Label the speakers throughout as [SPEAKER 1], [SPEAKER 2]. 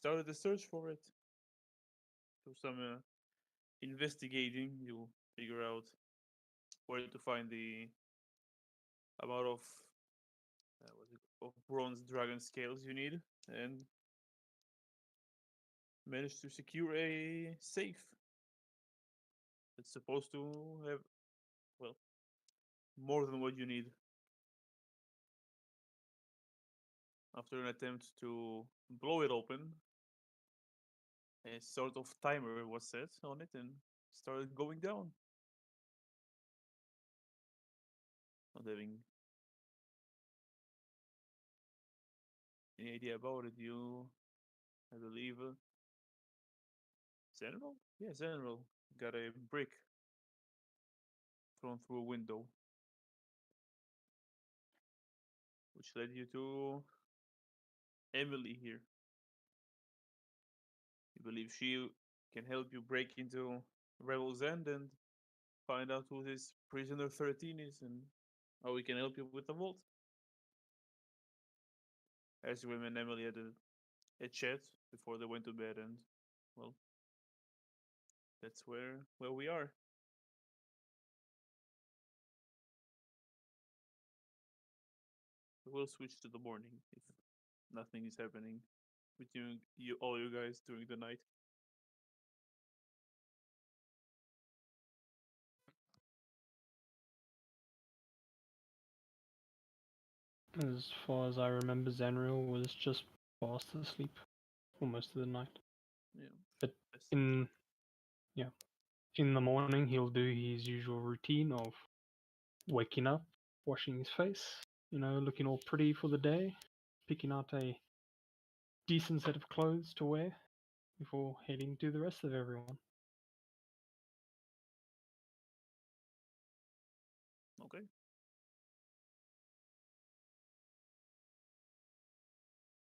[SPEAKER 1] started the search for it. Do some investigating. You'll figure out where to find the amount of bronze dragon scales you need, and manage to secure a safe that's supposed to have, well, more than what you need. After an attempt to blow it open, a sort of timer was set on it and started going down. Not having any idea about it, you, I believe, General? Yeah, General got a brick thrown through a window, which led you to Emily here. You believe she can help you break into Rebel's End and find out who this Prisoner 13 is and how we can help you with the vault. As you and Emily had a chat before they went to bed, and well, that's where we are. We'll switch to the morning if nothing is happening with you all you guys during the night.
[SPEAKER 2] As far as I remember, Zanriel was just fast asleep for most of the night.
[SPEAKER 1] Yeah.
[SPEAKER 2] But
[SPEAKER 1] Yes.
[SPEAKER 2] in the morning, he'll do his usual routine of waking up, washing his face, looking all pretty for the day, picking out a decent set of clothes to wear before heading to the rest of everyone.
[SPEAKER 1] Okay.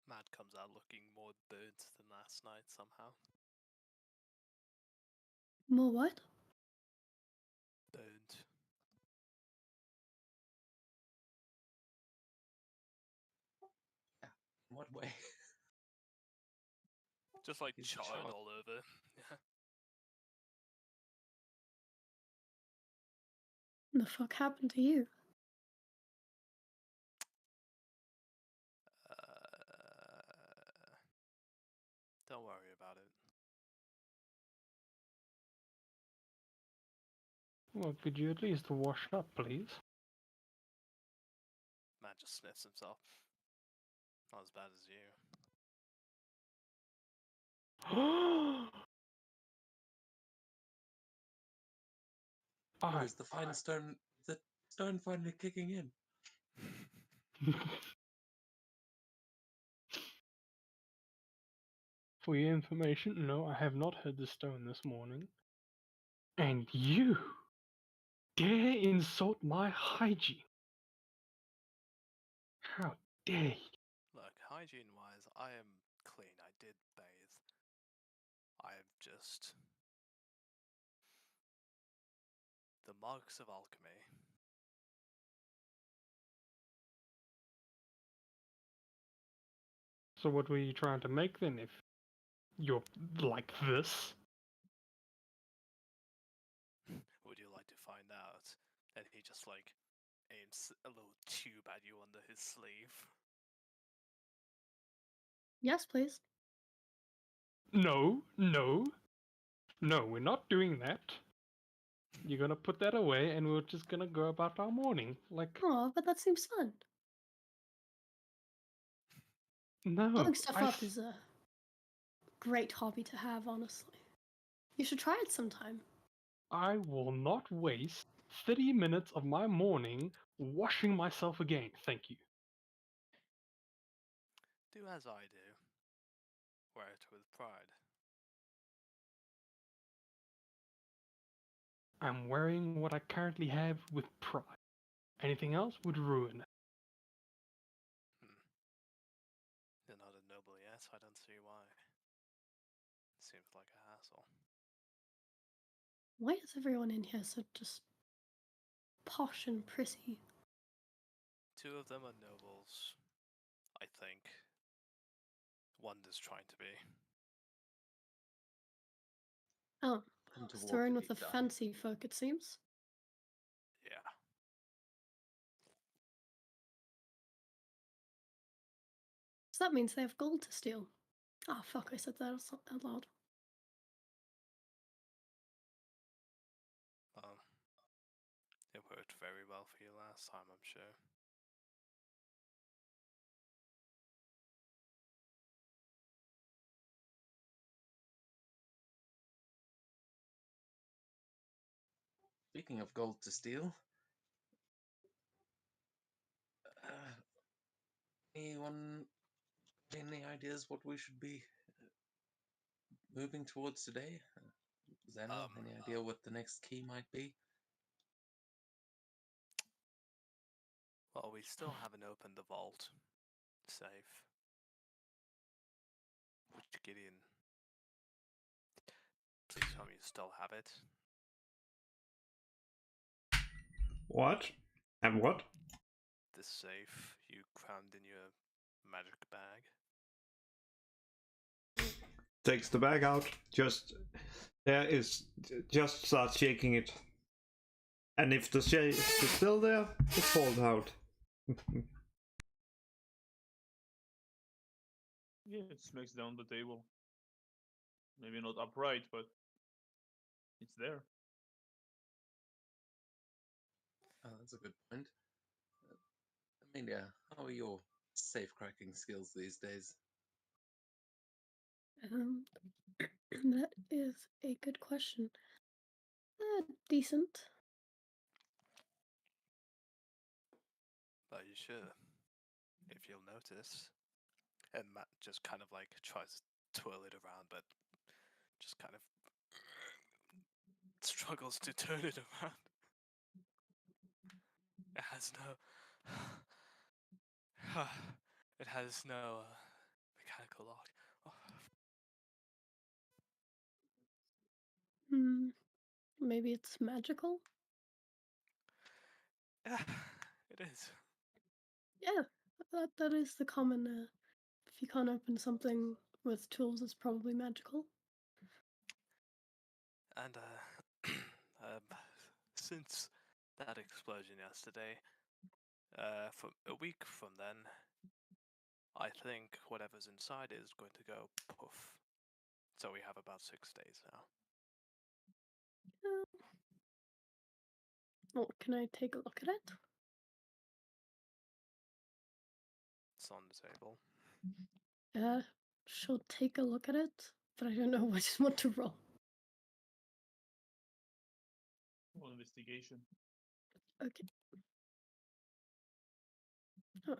[SPEAKER 3] Matt comes out looking more burnt than last night somehow.
[SPEAKER 4] More what?
[SPEAKER 3] Burnt.
[SPEAKER 5] In what way?
[SPEAKER 3] Just like
[SPEAKER 5] He's
[SPEAKER 3] charred
[SPEAKER 5] charred.
[SPEAKER 3] all over.
[SPEAKER 4] The fuck happened to you?
[SPEAKER 3] Don't worry about it.
[SPEAKER 2] Well, could you at least wash up, please?
[SPEAKER 3] Matt just sniffs himself. Not as bad as you.
[SPEAKER 5] Where's the final stone? The stone finally kicking in.
[SPEAKER 2] For your information, no, I have not heard the stone this morning. And you dare insult my hygiene? How dare you?
[SPEAKER 3] Look, hygiene-wise, I am clean. I did bathe. I've just... The marks of alchemy.
[SPEAKER 2] So what were you trying to make then if you're like this?
[SPEAKER 3] Would you like to find out? And he just like aims a little tube at you under his sleeve.
[SPEAKER 4] Yes, please.
[SPEAKER 2] No, we're not doing that. You're gonna put that away and we're just gonna go about our morning. Like,
[SPEAKER 4] Oh, but that seems fun.
[SPEAKER 2] no.
[SPEAKER 4] Blowing stuff up is a great hobby to have, honestly. You should try it sometime.
[SPEAKER 2] I will not waste 30 minutes of my morning washing myself again. Thank you.
[SPEAKER 3] Do as I do. Wear it with pride.
[SPEAKER 2] I'm wearing what I currently have with pride. Anything else would ruin it.
[SPEAKER 3] You're not a noble yet, I don't see why. Seems like a hassle.
[SPEAKER 4] Why is everyone in here so just posh and prissy?
[SPEAKER 3] 2 of them are nobles, I think. One is trying to be.
[SPEAKER 4] Oh,
[SPEAKER 5] and to walk
[SPEAKER 4] thrown
[SPEAKER 5] a
[SPEAKER 4] with the
[SPEAKER 5] deep dive.
[SPEAKER 4] fancy folk, it seems.
[SPEAKER 3] Yeah.
[SPEAKER 4] So that means they have gold to steal. Ah, fuck, I said that out loud.
[SPEAKER 3] It worked very well for you last time, I'm sure.
[SPEAKER 5] Speaking of gold to steal, anyone any ideas what we should be moving towards today? Zeno, any idea what the next key might be?
[SPEAKER 3] Well, we still haven't opened the vault safe. Which Gideon, please tell me you still have it.
[SPEAKER 6] What? Have what?
[SPEAKER 3] The safe you crammed in your magic bag.
[SPEAKER 6] Takes the bag out. Just start shaking it. And if the shape is still there, it falls out.
[SPEAKER 1] Yeah, it smacks down the table. Maybe not upright, but it's there.
[SPEAKER 5] Oh, that's a good point. Amelia, how are your safe cracking skills these days?
[SPEAKER 4] That is a good question. Decent.
[SPEAKER 3] But you should, if you'll notice. And Matt just kind of like tries to twirl it around, but just kind of struggles to turn it around. It has no. It has no mechanical lock. Oh.
[SPEAKER 4] Maybe it's magical?
[SPEAKER 3] Yeah, it is.
[SPEAKER 4] Yeah, that is the common. If you can't open something with tools, it's probably magical.
[SPEAKER 3] And since that explosion yesterday, for a week from then, I think whatever's inside is going to go poof. So we have about 6 days now.
[SPEAKER 4] Oh, can I take a look at it?
[SPEAKER 3] It's on the table.
[SPEAKER 4] She'll take a look at it, but I don't know what to roll.
[SPEAKER 1] Well, investigation.
[SPEAKER 4] Okay. Oh,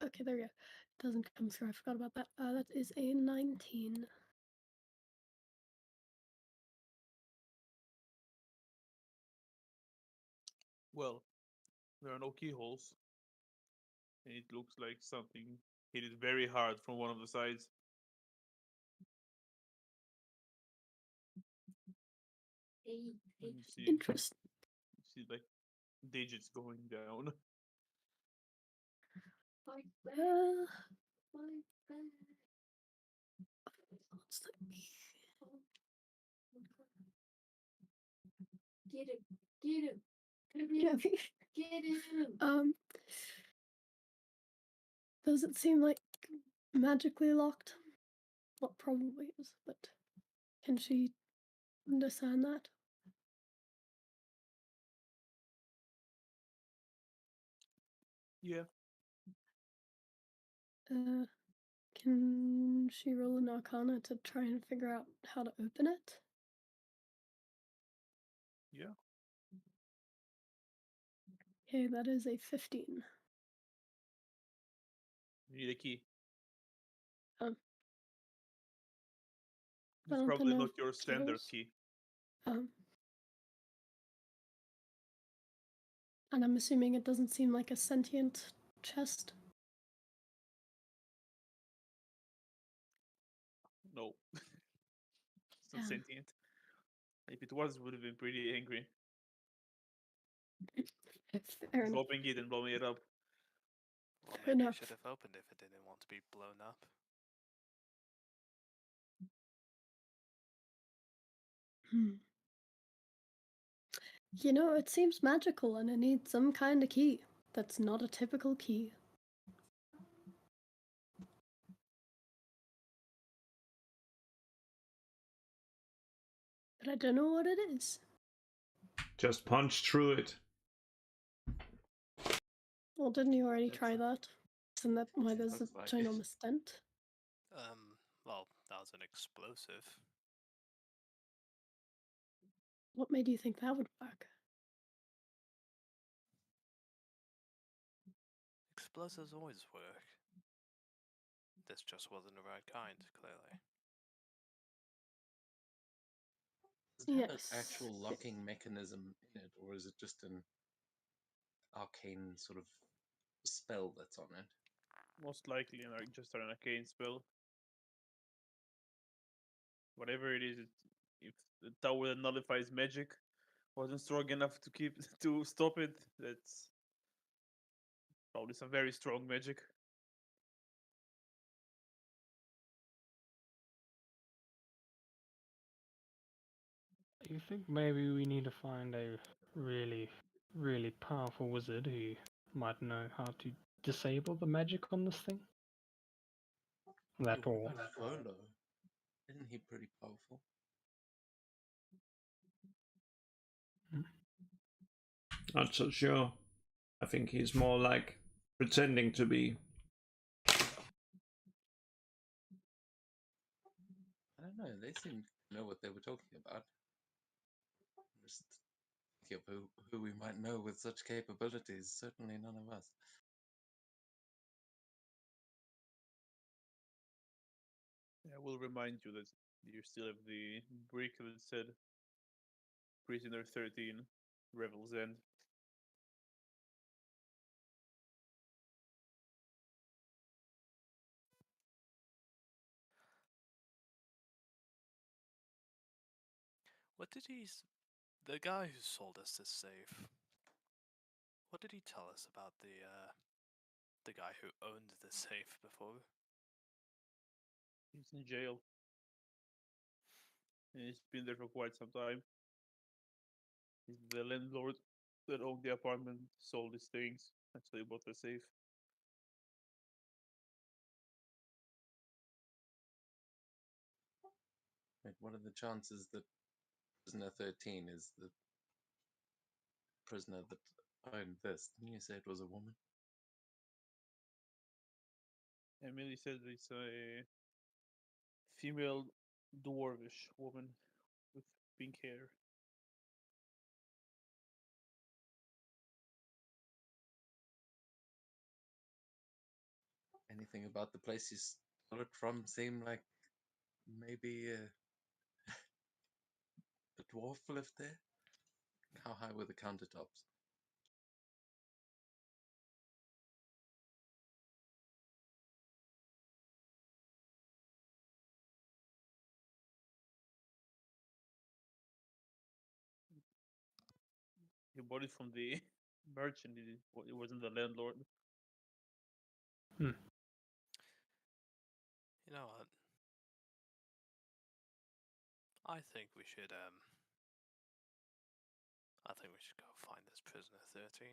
[SPEAKER 4] okay, there we go. Doesn't come through. I forgot about that. That is a 19.
[SPEAKER 1] Well, there are no keyholes. And it looks like something hit it very hard from one of the sides. And you
[SPEAKER 4] Interesting.
[SPEAKER 1] see like digits going down.
[SPEAKER 4] What's that?
[SPEAKER 7] Get him! Get him!
[SPEAKER 4] Yeah.
[SPEAKER 7] Get him!
[SPEAKER 4] Does it seem like magically locked? Well, probably is, but can she understand that?
[SPEAKER 1] Yeah.
[SPEAKER 4] Can she roll an arcana to try and figure out how to open it?
[SPEAKER 1] Yeah.
[SPEAKER 4] Okay, that is a 15.
[SPEAKER 1] You need a key.
[SPEAKER 4] Um, I
[SPEAKER 1] It's
[SPEAKER 4] don't
[SPEAKER 1] probably
[SPEAKER 4] know
[SPEAKER 1] not your standard
[SPEAKER 4] keyholes.
[SPEAKER 1] key.
[SPEAKER 4] And I'm assuming it doesn't seem like a sentient chest.
[SPEAKER 1] No. It's not
[SPEAKER 4] Yeah.
[SPEAKER 1] sentient. If it was, it would have been pretty angry.
[SPEAKER 4] Fair enough.
[SPEAKER 1] Dropping it and blowing it up.
[SPEAKER 3] Well,
[SPEAKER 4] Fair
[SPEAKER 3] maybe
[SPEAKER 4] enough.
[SPEAKER 3] it should have opened if it didn't want to be blown up.
[SPEAKER 4] You know, it seems magical and it needs some kind of key that's not a typical key. But I don't know what it is.
[SPEAKER 6] Just punch through it.
[SPEAKER 4] Well, didn't you already
[SPEAKER 5] That's
[SPEAKER 4] try
[SPEAKER 5] a-
[SPEAKER 4] that? Isn't that why there's a
[SPEAKER 5] Sounds like it.
[SPEAKER 4] ginormous dent?
[SPEAKER 3] Well, that was an explosive.
[SPEAKER 4] What made you think that would work?
[SPEAKER 3] Explosives always work. This just wasn't the right kind, clearly.
[SPEAKER 5] Does it have
[SPEAKER 4] Yes.
[SPEAKER 5] an actual locking mechanism in it, or is it just an arcane sort of spell that's on it?
[SPEAKER 1] Most likely, just an arcane spell. Whatever it is, if the tower that nullifies magic wasn't strong enough to stop it, that's probably some very strong magic.
[SPEAKER 2] You think maybe we need to find a really, really powerful wizard who might know how to disable the magic on this thing? That
[SPEAKER 5] Hey, what
[SPEAKER 2] all.
[SPEAKER 5] about Volo? Isn't he pretty powerful?
[SPEAKER 6] Not so sure. I think he's more like pretending to be.
[SPEAKER 5] I don't know. They seem to know what they were talking about. Just thinking of who we might know with such capabilities. Certainly none of us.
[SPEAKER 1] I will remind you that you still have the brick that said Prisoner 13, Revel's End.
[SPEAKER 3] What did the guy who sold us this safe, what did he tell us about the guy who owned the safe before?
[SPEAKER 1] He's in jail. And he's been there for quite some time. He's the landlord that owned the apartment, sold his things, actually bought the safe.
[SPEAKER 5] Wait, what are the chances that Prisoner 13 is the prisoner that owned this? Didn't you say it was a woman?
[SPEAKER 1] Emily said it's a female dwarvish woman with pink hair.
[SPEAKER 5] Anything about the place you stole it from seem like maybe a dwarf lived there? How high were the countertops?
[SPEAKER 1] He bought it from the merchant. It wasn't the landlord.
[SPEAKER 3] You know what? I think we should go find this prisoner 13.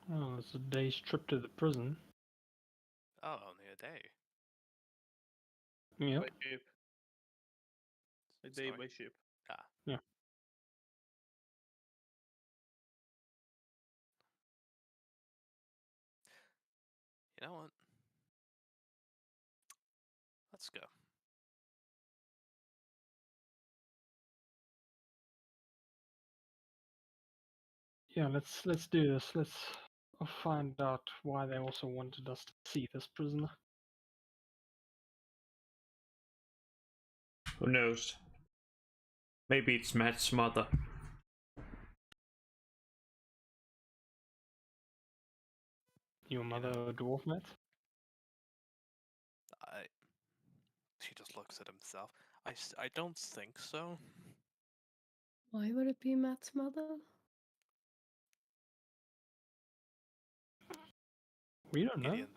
[SPEAKER 2] Well, it's a day's trip to the prison.
[SPEAKER 3] Oh, only a day.
[SPEAKER 2] Yep.
[SPEAKER 1] By ship. A day
[SPEAKER 3] Sorry?
[SPEAKER 1] by ship.
[SPEAKER 3] Ah.
[SPEAKER 2] Yeah.
[SPEAKER 3] You know what? Let's go.
[SPEAKER 2] Yeah, let's do this. Let's find out why they also wanted us to see this prisoner.
[SPEAKER 6] Who knows? Maybe it's Matt's mother.
[SPEAKER 2] Your mother a dwarf, Matt?
[SPEAKER 3] He just looks at himself. I don't think so.
[SPEAKER 4] Why would it be Matt's mother?
[SPEAKER 2] We don't know.
[SPEAKER 3] Gideon,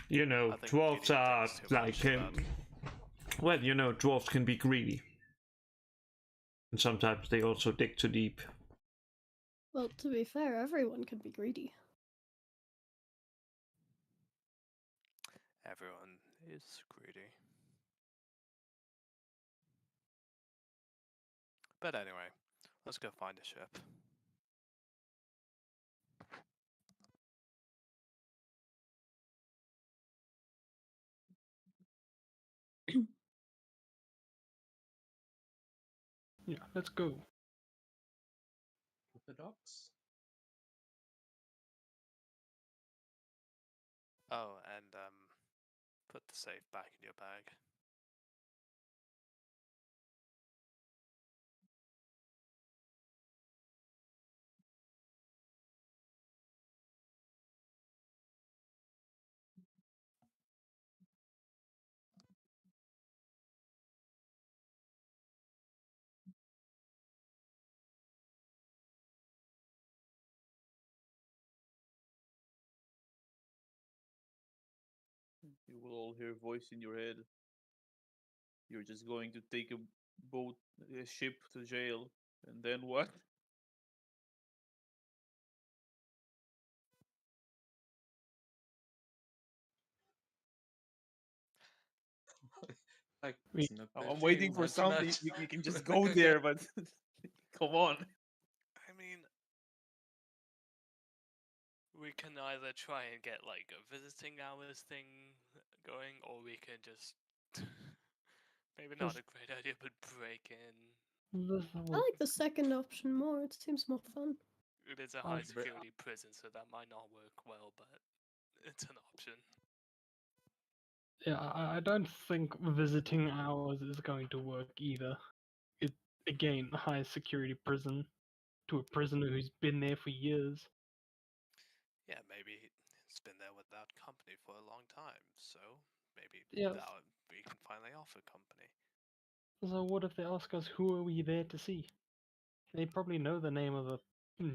[SPEAKER 6] You know,
[SPEAKER 3] I think
[SPEAKER 6] dwarves
[SPEAKER 3] Gideon
[SPEAKER 6] are
[SPEAKER 3] thinks too much
[SPEAKER 6] like
[SPEAKER 3] about-
[SPEAKER 6] Well, you know, dwarves can be greedy. And sometimes they also dig too deep.
[SPEAKER 4] Well, to be fair, everyone can be greedy.
[SPEAKER 3] Everyone is greedy. But anyway, let's go find a ship.
[SPEAKER 2] Yeah, let's go.
[SPEAKER 5] With the docks?
[SPEAKER 3] Oh, and put the safe back in your bag.
[SPEAKER 1] You will all hear a voice in your head. You're just going to take a boat, a ship to jail, and then what?
[SPEAKER 5] Like,
[SPEAKER 2] We-
[SPEAKER 5] Snook
[SPEAKER 1] I'm
[SPEAKER 5] 13,
[SPEAKER 1] waiting for
[SPEAKER 5] nudge,
[SPEAKER 1] something.
[SPEAKER 5] nudge.
[SPEAKER 1] You can just go there, but come on.
[SPEAKER 3] I mean, we can either try and get like a visiting hours thing going, or we can just maybe not a great idea, but break in.
[SPEAKER 4] I like the second option more. It seems more fun.
[SPEAKER 3] It is a
[SPEAKER 2] Oh,
[SPEAKER 3] high security prison, so that might not work well, but it's an option.
[SPEAKER 2] Yeah, I don't think visiting hours is going to work either. It again, high security prison to a prisoner who's been there for years.
[SPEAKER 3] Yeah, maybe it's been there without company for a long time, so maybe
[SPEAKER 2] Yes.
[SPEAKER 3] we can finally offer company.
[SPEAKER 2] So what if they ask us who are we there to see? They probably know the name of the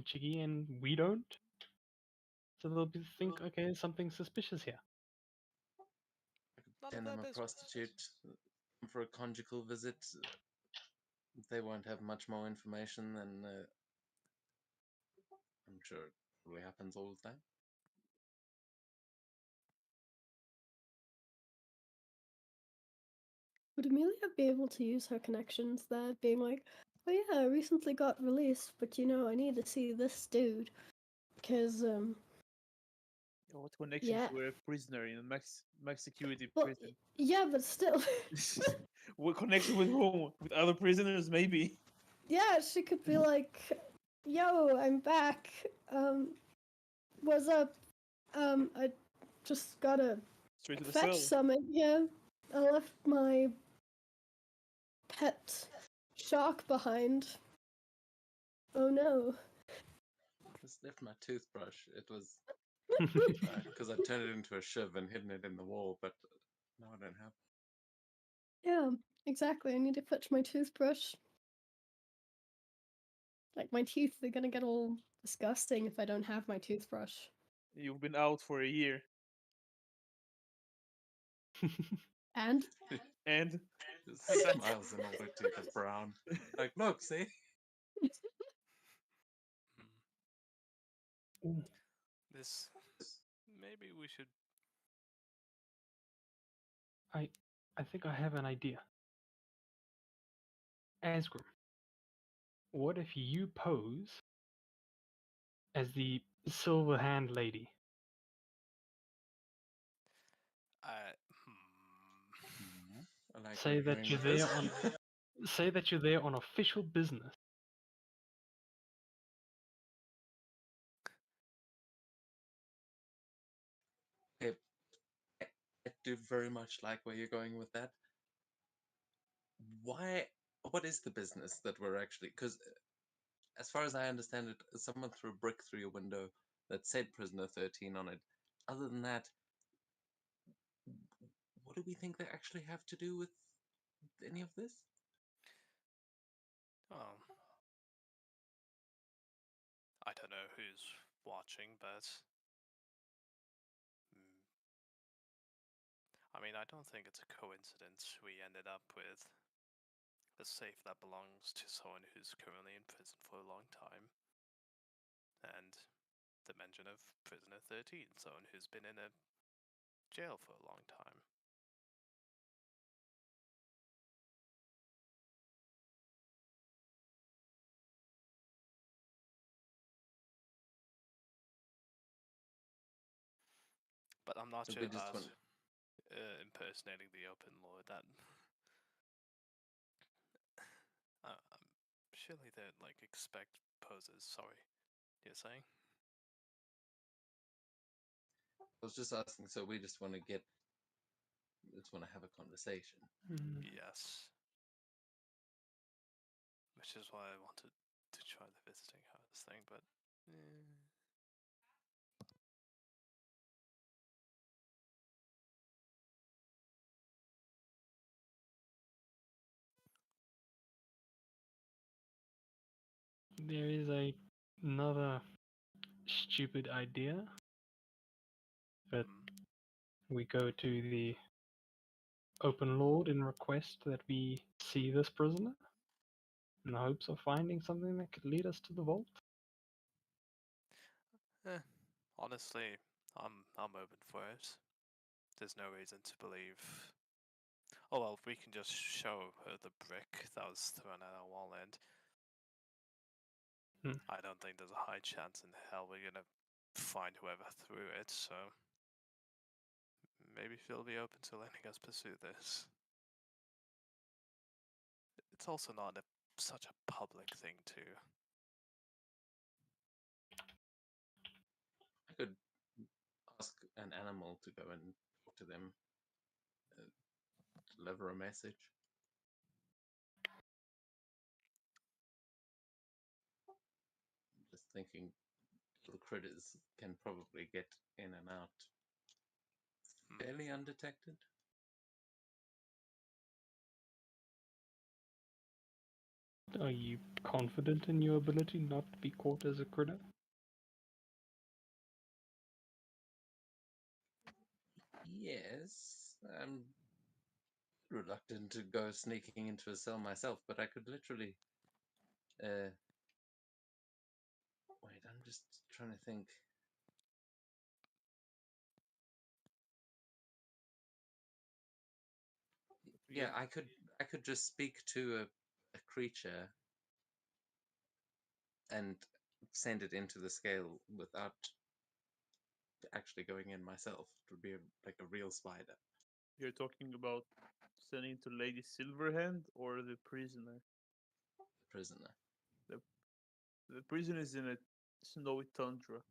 [SPEAKER 2] chickie and we don't. So they'll think, okay, something suspicious here.
[SPEAKER 3] None of
[SPEAKER 5] Then
[SPEAKER 3] their
[SPEAKER 5] I'm a
[SPEAKER 3] business.
[SPEAKER 5] prostitute for a conjugal visit. They won't have much more information than I'm sure it probably happens all the time.
[SPEAKER 4] Would Amelia be able to use her connections there, being like, oh yeah, I recently got released, but you know, I need to see this dude. Because,
[SPEAKER 1] What connection
[SPEAKER 4] Yeah.
[SPEAKER 1] to a prisoner in a max security
[SPEAKER 4] well,
[SPEAKER 1] prison?
[SPEAKER 4] yeah, but still.
[SPEAKER 1] What connection with whom? With other prisoners, maybe.
[SPEAKER 4] Yeah, she could be like, yo, I'm back. What's up? I just gotta
[SPEAKER 1] Straight to the
[SPEAKER 4] fetch
[SPEAKER 1] cell.
[SPEAKER 4] something. Yeah, I left my pet shark behind. Oh no.
[SPEAKER 5] Just left my toothbrush. It was because I turned it into a shiv and hidden it in the wall, but now I don't have.
[SPEAKER 4] Yeah, exactly. I need to fetch my toothbrush. Like, my teeth are gonna get all disgusting if I don't have my toothbrush.
[SPEAKER 1] You've been out for a year,
[SPEAKER 4] And?
[SPEAKER 1] and
[SPEAKER 5] Just smiles and all their teeth are brown. Like, look, see?
[SPEAKER 3] Hmm.
[SPEAKER 2] Ooh,
[SPEAKER 3] This maybe we should.
[SPEAKER 2] I think I have an idea. Asgrim, what if you pose as the Silver Hand Lady?
[SPEAKER 3] Uh,
[SPEAKER 5] I like
[SPEAKER 2] Say
[SPEAKER 5] where
[SPEAKER 2] that
[SPEAKER 5] you're
[SPEAKER 2] you're
[SPEAKER 5] going
[SPEAKER 2] there
[SPEAKER 5] with
[SPEAKER 2] on say that you're there on official business.
[SPEAKER 5] this. I do very much like where you're going with that. Why? What is the business that we're actually? Because as far as I understand it, someone threw a brick through your window that said Prisoner 13 on it. Other than that, what do we think they actually have to do with any of this?
[SPEAKER 3] oh, I don't know who's watching, but I mean, I don't think it's a coincidence we ended up with a safe that belongs to someone who's currently in prison for a long time, and the mention of Prisoner 13, someone who's been in a jail for a long time. But I'm not
[SPEAKER 5] So
[SPEAKER 3] sure
[SPEAKER 5] we just
[SPEAKER 3] about
[SPEAKER 5] want-
[SPEAKER 3] impersonating the Open Lord. That surely they like expect poses. Sorry, you're saying?
[SPEAKER 5] I was just asking, so we just want to have a conversation.
[SPEAKER 2] Mm.
[SPEAKER 3] Yes. Which is why I wanted to try the visiting hours thing, but.
[SPEAKER 2] There is another stupid idea, but we go to the Open Lord and request that we see this prisoner in the hopes of finding something that could lead us to the vault.
[SPEAKER 3] Honestly, I'm open for it. There's no reason to believe. Oh well, we can just show her the brick that was thrown at our wall, and I don't think there's a high chance in hell we're gonna find whoever threw it. So maybe she'll be open to letting us pursue this. It's also not such a public thing too.
[SPEAKER 5] I could ask an animal to go and talk to them, deliver a message. Just thinking, little critters can probably get in and out fairly undetected.
[SPEAKER 2] Are you confident in your ability not to be caught as a critter?
[SPEAKER 5] Yes, I'm reluctant to go sneaking into a cell myself, but I could literally. Wait, I'm just trying to think. Yeah, I could just speak to a creature and send it into the scale without actually going in myself. It would be like a real spider.
[SPEAKER 1] You're talking about sending to Lady Silverhand or the prisoner?
[SPEAKER 5] The prisoner.
[SPEAKER 1] The prisoner is in a snowy tundra.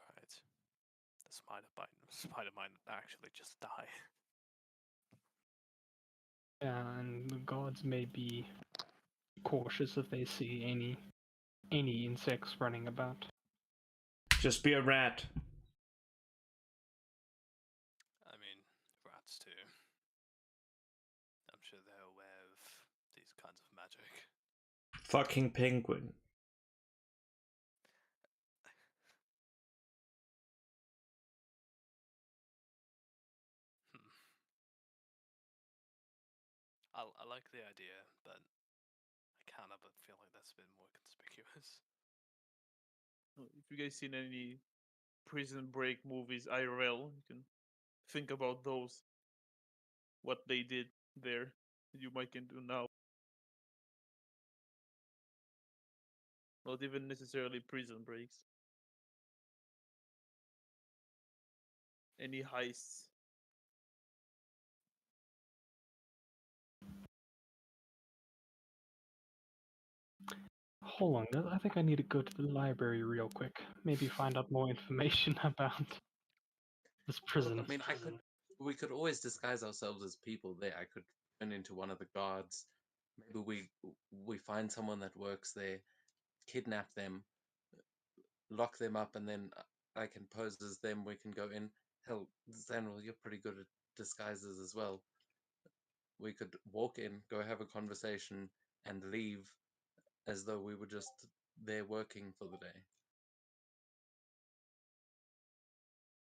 [SPEAKER 3] Right. The spider might actually just die.
[SPEAKER 2] Yeah, and the guards may be cautious if they see any insects running about.
[SPEAKER 6] Just be a rat.
[SPEAKER 3] I mean, rats too. I'm sure they're aware of these kinds of magic.
[SPEAKER 6] Fucking penguin.
[SPEAKER 3] I like the idea, but I can't help but feel like that's a bit more conspicuous.
[SPEAKER 1] If you guys seen any Prison Break movies IRL, you can think about those. What they did there, you might can do now. Not even necessarily prison breaks. Any heists.
[SPEAKER 2] Hold on, guys. I think I need to go to the library real quick. Maybe find out more information about this prison.
[SPEAKER 5] I mean, we could always disguise ourselves as people there. I could turn into one of the guards. Maybe we find someone that works there, kidnap them, lock them up, and then I can pose as them. We can go in. Hell, Zanril, you're pretty good at disguises as well. We could walk in, go have a conversation, and leave as though we were just there working for the day.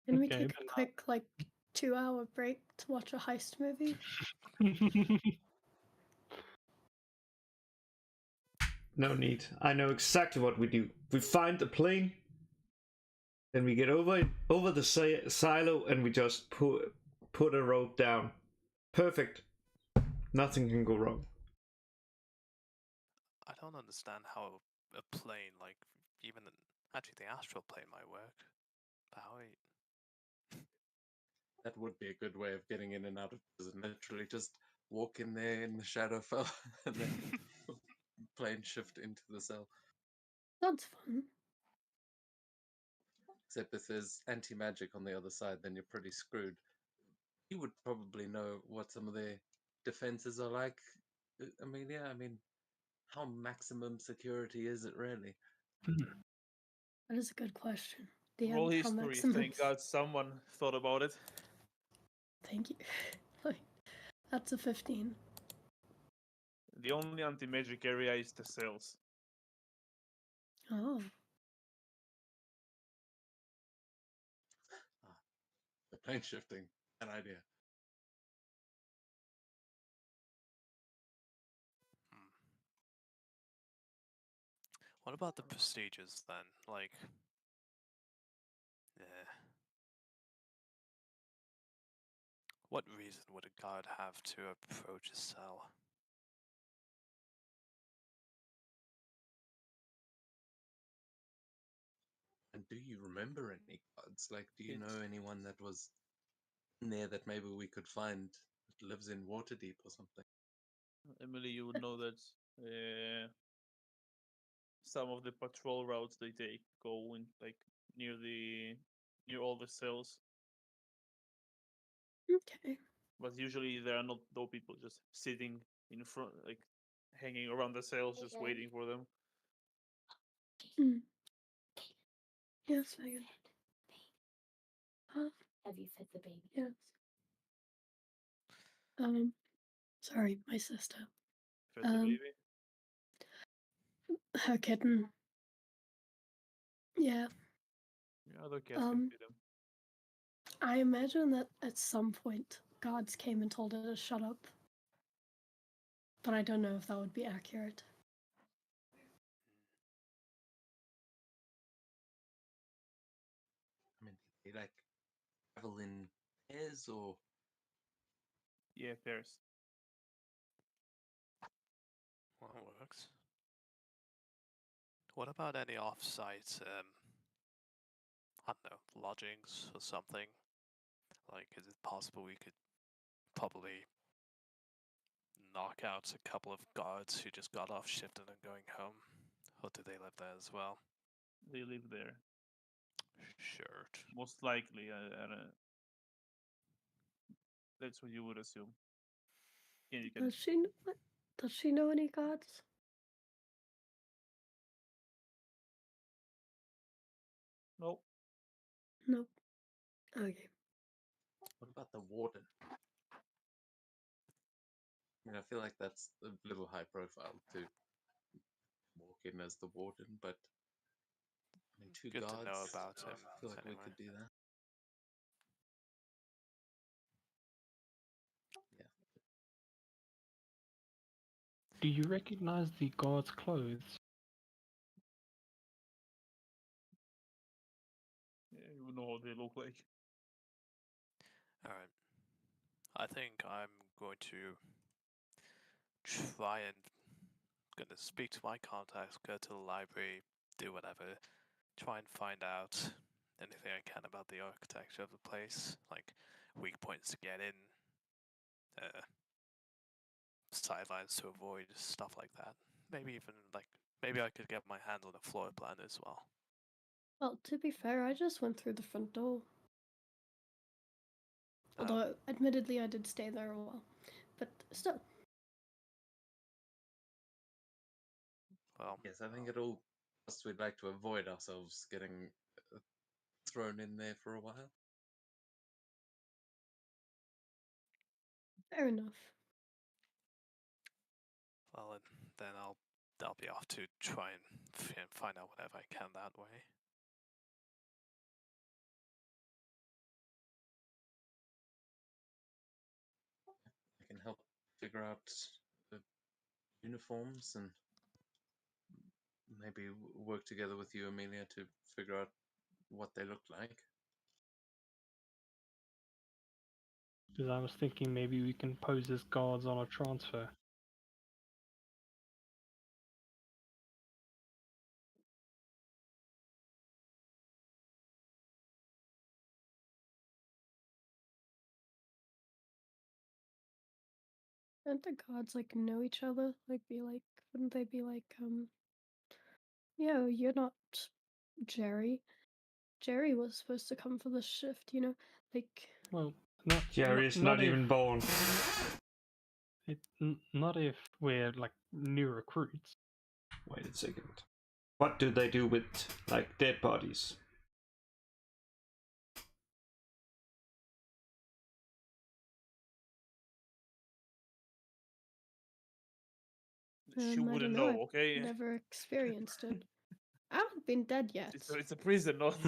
[SPEAKER 4] Can we
[SPEAKER 2] Okay,
[SPEAKER 4] take a quick, 2-hour break to watch a heist movie?
[SPEAKER 6] No need. I know exactly what we do. We find the plane, then we get over the silo, and we just put a rope down. Perfect. Nothing can go wrong.
[SPEAKER 3] I don't understand how a plane, like even actually the astral plane, might work. But how?
[SPEAKER 5] That would be a good way of getting in and out of prison. Literally just walk in there in the Shadowfell and then plane shift into the cell.
[SPEAKER 4] That's fun.
[SPEAKER 5] Except if there's anti-magic on the other side, then you're pretty screwed. You would probably know what some of their defenses are like. I mean, how maximum security is it really?
[SPEAKER 4] That is a good question.
[SPEAKER 1] Roll
[SPEAKER 4] DM, how
[SPEAKER 1] history.
[SPEAKER 4] maximum?
[SPEAKER 1] Thank God someone thought about it.
[SPEAKER 4] Thank you. That's a 15.
[SPEAKER 1] The only anti-magic area is the cells.
[SPEAKER 4] Oh.
[SPEAKER 5] The plane shifting, an idea.
[SPEAKER 3] What about the procedures then? Like, yeah. What reason would a guard have to approach a cell?
[SPEAKER 5] And do you remember any cards? Like, do you know anyone that was in there that maybe we could find that lives in Waterdeep or something?
[SPEAKER 1] Emily, you would know that some of the patrol routes they take go in near all the cells.
[SPEAKER 4] Okay.
[SPEAKER 1] But usually there are not those people just sitting in front, like hanging around the cells, just
[SPEAKER 7] Okay.
[SPEAKER 1] waiting for them.
[SPEAKER 4] Yes, I can. Huh?
[SPEAKER 7] Have you fed the baby?
[SPEAKER 4] Yes. Sorry, my sister.
[SPEAKER 1] Fed the baby.
[SPEAKER 4] Her kitten. Yeah.
[SPEAKER 1] Yeah, other cats can feed them.
[SPEAKER 4] I imagine that at some point guards came and told her to shut up. But I don't know if that would be accurate.
[SPEAKER 5] I mean, did they like travel in pairs or?
[SPEAKER 1] Yeah, pairs.
[SPEAKER 3] Well, that works. What about any off-site, I don't know, lodgings or something? Like, is it possible we could probably knock out a couple of guards who just got off shift and are going home? Or do they live there as well?
[SPEAKER 1] They live there.
[SPEAKER 3] Sure.
[SPEAKER 1] Most likely. That's what you would assume. You can
[SPEAKER 4] Does she know any gods?
[SPEAKER 1] Nope.
[SPEAKER 4] Nope. Okay.
[SPEAKER 5] What about the warden? I mean, I feel like that's a little high profile to walk in as the warden, but I mean, two
[SPEAKER 3] Good
[SPEAKER 5] guards.
[SPEAKER 3] to know about him.
[SPEAKER 5] I feel like we
[SPEAKER 3] Anyway.
[SPEAKER 5] could do that. Yeah.
[SPEAKER 2] Do you recognize the guard's clothes?
[SPEAKER 1] Yeah, you would know what they look like.
[SPEAKER 3] Alright. I think I'm going to try and gonna speak to my contacts, go to the library, do whatever, try and find out anything I can about the architecture of the place, like weak points to get in, sidelines to avoid, stuff like that. Maybe I could get my hand on a floor plan as well.
[SPEAKER 4] Well, to be fair, I just went through the front door. Although, admittedly, I did stay there a while. But still.
[SPEAKER 3] Well,
[SPEAKER 5] yes, I think it'll. Plus, we'd like to avoid ourselves getting thrown in there for a while.
[SPEAKER 4] Fair enough.
[SPEAKER 3] Well, then I'll be off to try and find out whatever I can that way.
[SPEAKER 5] can help figure out the uniforms and maybe work together with you, Amelia, to figure out what they look like.
[SPEAKER 2] Because I was thinking maybe we can pose as guards on a transfer.
[SPEAKER 4] Don't the gods like know each other? Like be like, wouldn't they be like, yo, you're not Jerry. Jerry was supposed to come for the shift, you know? Like,
[SPEAKER 2] Well, not
[SPEAKER 6] Jerry is not
[SPEAKER 2] if,
[SPEAKER 6] even born.
[SPEAKER 2] not if we're like new recruits.
[SPEAKER 6] Wait a second. What do they do with like dead bodies?
[SPEAKER 1] She
[SPEAKER 4] I
[SPEAKER 1] wouldn't
[SPEAKER 4] don't
[SPEAKER 1] know,
[SPEAKER 4] I've
[SPEAKER 1] okay?
[SPEAKER 4] never experienced it. I haven't been dead yet.
[SPEAKER 1] It's a prison, not.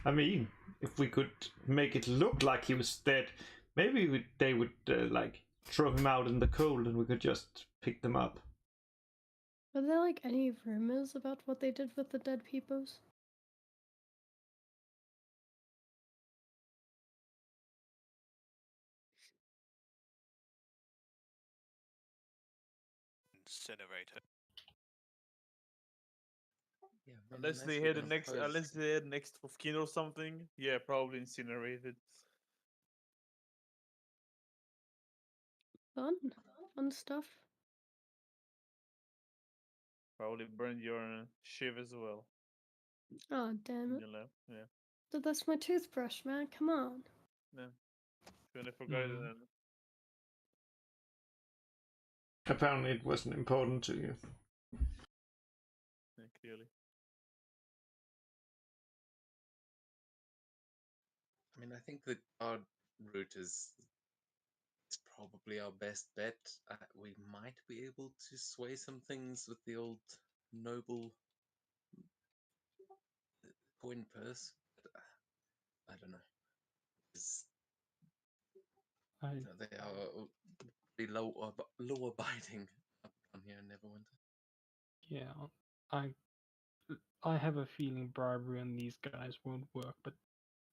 [SPEAKER 6] I mean, if we could make it look like he was dead, maybe they would like throw him out in the cold and we could just pick them up.
[SPEAKER 4] Are there like any rumors about what they did with the dead peoples?
[SPEAKER 3] Incinerator.
[SPEAKER 5] Yeah,
[SPEAKER 1] Unless they had unless they had next of kin or something, yeah, probably incinerated.
[SPEAKER 4] Fun stuff.
[SPEAKER 1] Probably burned your shiv as well.
[SPEAKER 4] Oh damn
[SPEAKER 1] In
[SPEAKER 4] it!
[SPEAKER 1] your lab. Yeah.
[SPEAKER 4] So that's my toothbrush, man. Come on.
[SPEAKER 1] Yeah. Shouldn't have forgotten
[SPEAKER 2] Mhm.
[SPEAKER 1] that.
[SPEAKER 6] Apparently, it wasn't important to you.
[SPEAKER 1] Yeah, clearly.
[SPEAKER 5] I mean, I think the guard route is probably our best bet. We might be able to sway some things with the old noble coin purse. But, I don't know. They are pretty law abiding up down here in Neverwinter.
[SPEAKER 2] Yeah, I have a feeling bribery on these guys won't work, but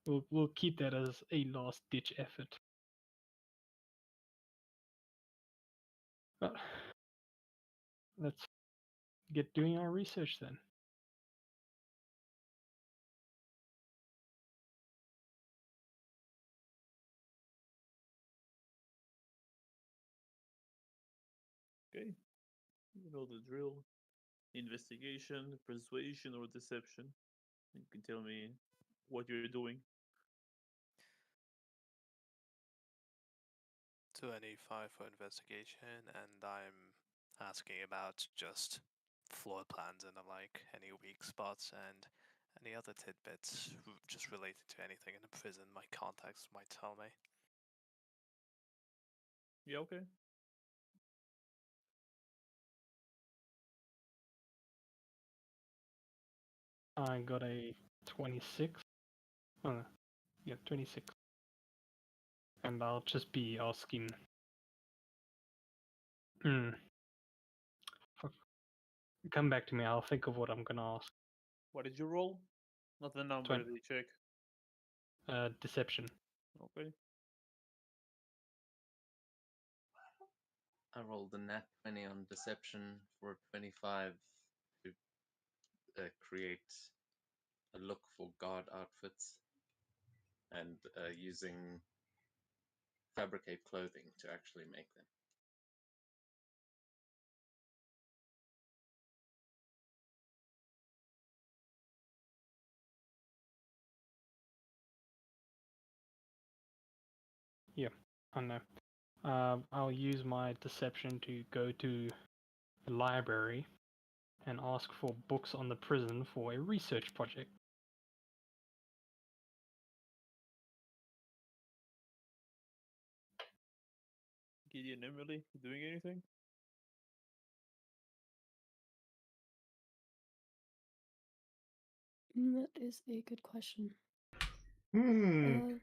[SPEAKER 2] we'll keep that as a last ditch effort. But let's get doing our research then.
[SPEAKER 1] Okay. You know the drill. Investigation, persuasion, or deception. You can tell me what you're doing.
[SPEAKER 3] 25 for investigation, and I'm asking about just floor plans and the like, any weak spots, and any other tidbits just related to anything in the prison my contacts might tell me.
[SPEAKER 1] Yeah, okay.
[SPEAKER 2] I got a 26. Oh, no. Yeah, 26. And I'll just be asking. Fuck. Come back to me. I'll think of what I'm gonna ask.
[SPEAKER 1] What did you roll? Not the number, the check.
[SPEAKER 2] Deception.
[SPEAKER 1] Okay.
[SPEAKER 5] I rolled a nat 20 on deception for a 25 to create a look for guard outfits and using fabricate clothing to actually make them.
[SPEAKER 2] Yeah, I know. I'll use my deception to go to the library and ask for books on the prison for a research project.
[SPEAKER 1] Gideon, Emily, doing anything?
[SPEAKER 4] That is a good question.
[SPEAKER 6] Hmm.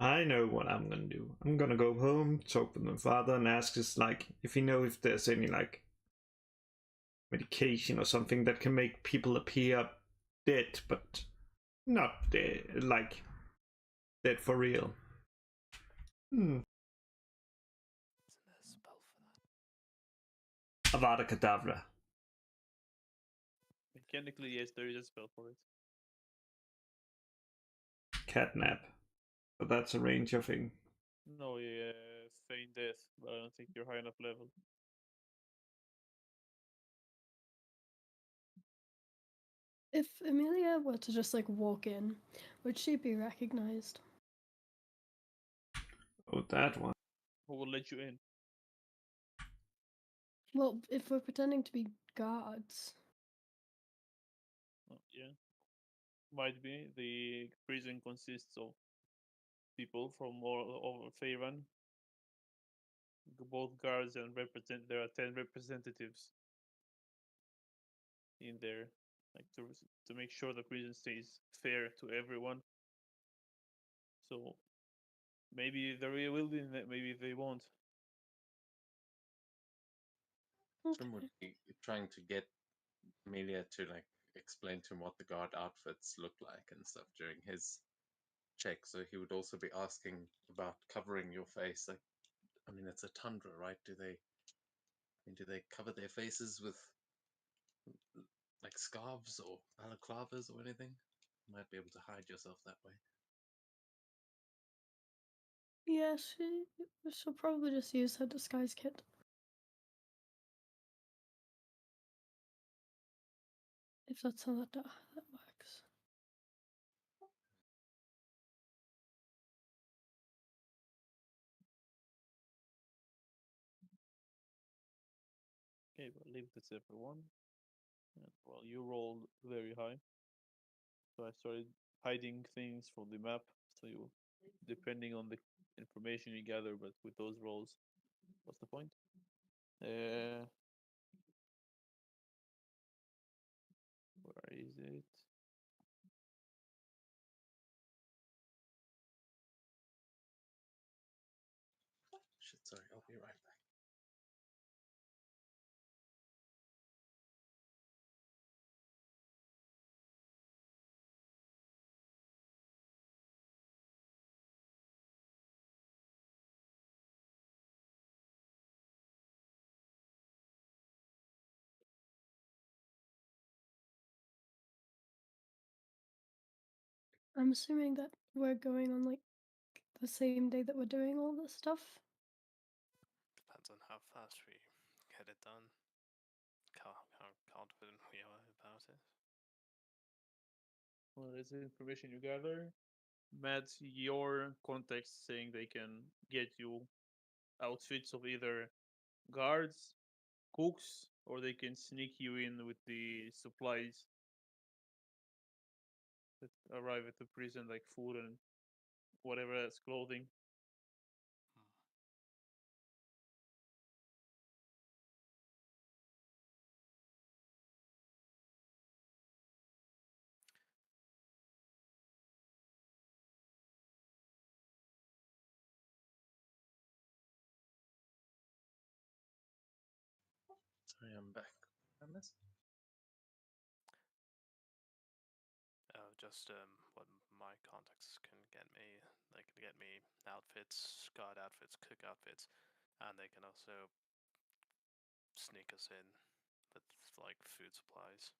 [SPEAKER 6] I know what I'm gonna do. I'm gonna go home, talk with my father, and ask us like if he know if there's any like medication or something that can make people appear dead, but not dead, like dead for real.
[SPEAKER 3] Isn't there a spell for that?
[SPEAKER 6] Avada Kedavra.
[SPEAKER 1] Mechanically, yes, there is a spell for it.
[SPEAKER 6] Catnap. But that's a ranger thing.
[SPEAKER 1] No, yeah, feign death, but I don't think you're high enough level.
[SPEAKER 4] If Amelia were to just like walk in, would she be recognized?
[SPEAKER 6] Oh, that one.
[SPEAKER 1] Who will let you in?
[SPEAKER 4] Well, if we're pretending to be guards.
[SPEAKER 1] Oh, yeah. Might be. The prison consists of people from all over Faerun. Both guards and there are 10 representatives in there, like to make sure the prison stays fair to everyone. So maybe there will be, maybe they won't.
[SPEAKER 5] Trim would be trying to get Amelia to like explain to him what the guard outfits look like and stuff during his check. So he would also be asking about covering your face. Like, I mean, it's a tundra, right? Do they cover their faces with like scarves or balaclavas or anything? You might be able to hide yourself that way.
[SPEAKER 4] Yeah, she'll probably just use her disguise kit. If that's how that works.
[SPEAKER 1] Okay, but leave this everyone. And, well, you rolled very high, so I started hiding things from the map. So you, depending on the information you gather, but with those rolls, what's the point? Where is it?
[SPEAKER 5] Shit, sorry, I'll be right back.
[SPEAKER 4] I'm assuming that we're going on like the same day that we're doing all this stuff.
[SPEAKER 3] Depends on how fast we get it done. How confident we are about it.
[SPEAKER 1] Well, there's the information you gather. Matt, your contacts saying they can get you outfits of either guards, cooks, or they can sneak you in with the supplies that arrive at the prison, like food and whatever else, clothing.
[SPEAKER 5] Sorry, I'm back. On this?
[SPEAKER 3] Just what my contacts can get me. They can get me outfits, guard outfits, cook outfits, and they can also sneak us in with like food supplies.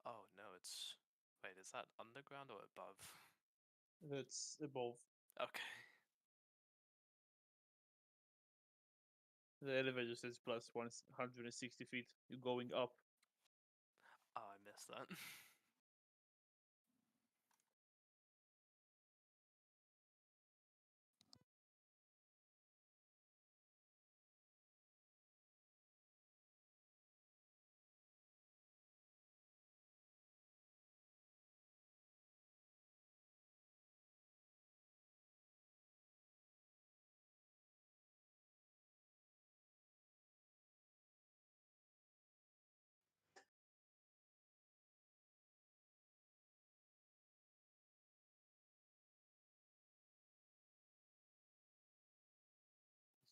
[SPEAKER 3] Oh no, it's wait, is that underground or above?
[SPEAKER 1] That's above.
[SPEAKER 3] Okay.
[SPEAKER 1] The elevator says plus 160 feet. You're going up.
[SPEAKER 3] Oh, I missed that.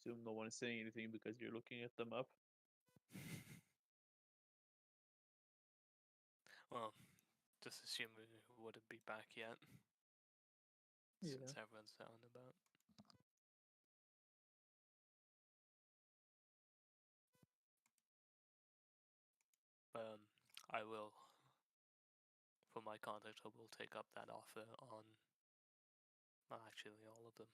[SPEAKER 1] assume no one is saying anything because you're looking at the map.
[SPEAKER 3] Well, just assume we wouldn't be back yet.
[SPEAKER 1] Yeah.
[SPEAKER 3] Since everyone's out and about. I will, for my contact, I will take up that offer on, well, actually all of them.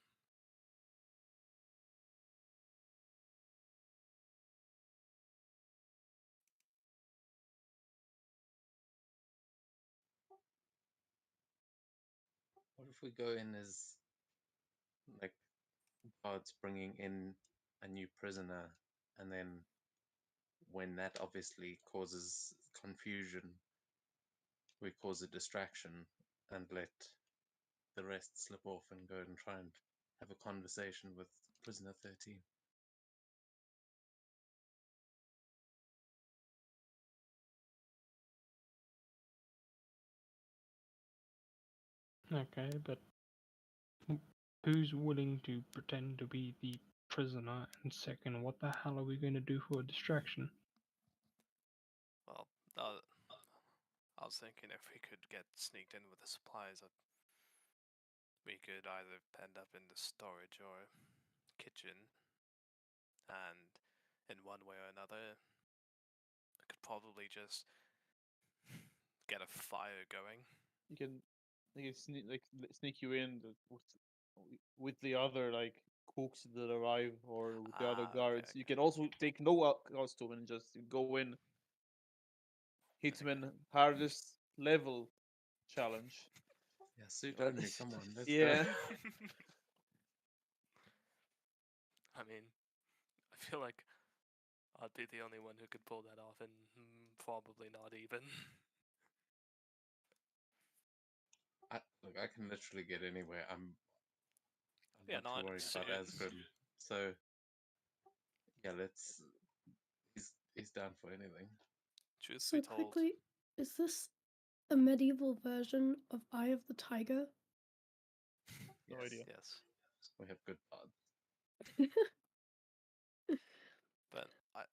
[SPEAKER 5] What if we go in as like guards bringing in a new prisoner, and then when that obviously causes confusion, we cause a distraction and let the rest slip off and go and try and have a conversation with prisoner 13.
[SPEAKER 2] Okay, but who's willing to pretend to be the prisoner? And second, what the hell are we going to do for a distraction?
[SPEAKER 3] Well, I was thinking if we could get sneaked in with the supplies, we could either end up in the storage or kitchen, and in one way or another, I could probably just get a fire going.
[SPEAKER 1] You can sneak you in with the other like cooks that arrive or with the other guards. You
[SPEAKER 3] Okay.
[SPEAKER 1] can also take no costume and just go in. Hitman hardest level challenge.
[SPEAKER 5] Yeah, suit only. Come on, let's
[SPEAKER 1] Yeah.
[SPEAKER 5] go.
[SPEAKER 3] I mean, I feel like I'd be the only one who could pull that off, and probably not even.
[SPEAKER 5] Look, I can literally get anywhere. I'm
[SPEAKER 3] Yeah,
[SPEAKER 5] not too
[SPEAKER 3] not
[SPEAKER 5] worried about
[SPEAKER 3] suits.
[SPEAKER 5] Asgrim. So yeah, he's down for anything.
[SPEAKER 3] Truth
[SPEAKER 4] So
[SPEAKER 3] be told,
[SPEAKER 4] quickly, is this a medieval version of Eye of the Tiger?
[SPEAKER 1] No
[SPEAKER 5] Yes,
[SPEAKER 1] idea.
[SPEAKER 3] yes.
[SPEAKER 5] we have good odds.
[SPEAKER 3] But I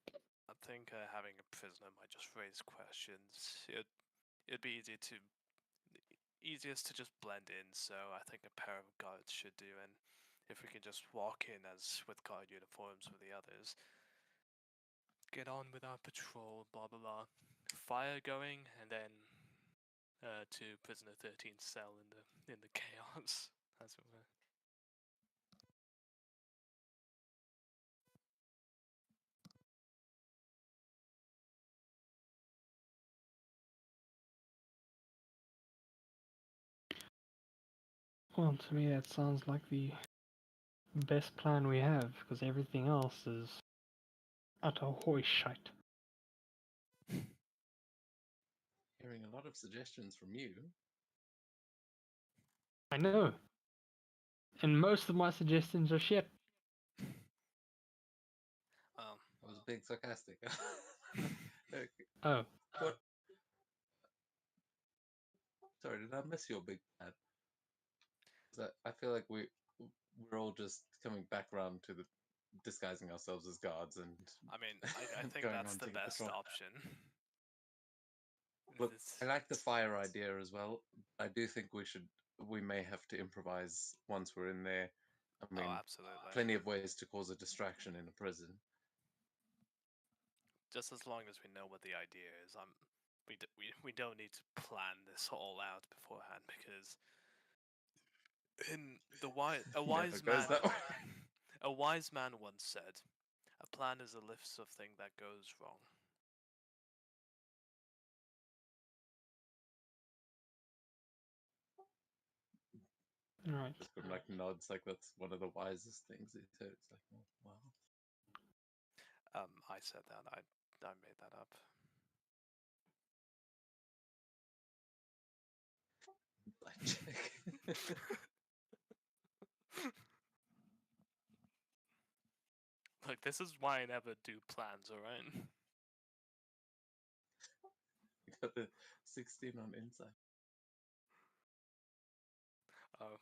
[SPEAKER 3] think having a prisoner might just raise questions. It'd be easiest to just blend in. So I think a pair of guards should do, and if we can just walk in as with guard uniforms with the others, get on with our patrol, blah blah blah, fire going, and then to prisoner 13's cell in the chaos, as it were.
[SPEAKER 2] Well, to me that sounds like the best plan we have, because everything else is utter horseshit.
[SPEAKER 5] Hearing a lot of suggestions from you.
[SPEAKER 2] I know. And most of my suggestions are shit.
[SPEAKER 3] Um,
[SPEAKER 5] I was being sarcastic. Okay.
[SPEAKER 2] Oh,
[SPEAKER 5] What? Sorry, did I miss your big plan? 'Cause I feel like we're all just coming back around to the disguising ourselves as guards and
[SPEAKER 3] I mean, I think
[SPEAKER 5] going
[SPEAKER 3] that's
[SPEAKER 5] on
[SPEAKER 3] the
[SPEAKER 5] to
[SPEAKER 3] best
[SPEAKER 5] patrol.
[SPEAKER 3] option.
[SPEAKER 5] Look,
[SPEAKER 3] It's-
[SPEAKER 5] I like the fire idea as well. I do think we may have to improvise once we're in there. I mean,
[SPEAKER 3] oh, absolutely.
[SPEAKER 5] plenty of ways to cause a distraction in a prison.
[SPEAKER 3] Just as long as we know what the idea is, we don't need to plan this all out beforehand, because in the a
[SPEAKER 5] Never
[SPEAKER 3] wise
[SPEAKER 5] goes
[SPEAKER 3] man
[SPEAKER 5] that way.
[SPEAKER 3] a wise man once said, "A plan is a list of things that goes wrong."
[SPEAKER 2] right.
[SPEAKER 5] Asgrim like nods like that's one of the wisest things he's heard. It's like, oh, wow.
[SPEAKER 3] I said that. I made that up.
[SPEAKER 5] Blackjack.
[SPEAKER 3] Look, this is why I never do plans, alright?
[SPEAKER 5] You got the 16 on inside.
[SPEAKER 3] Oh.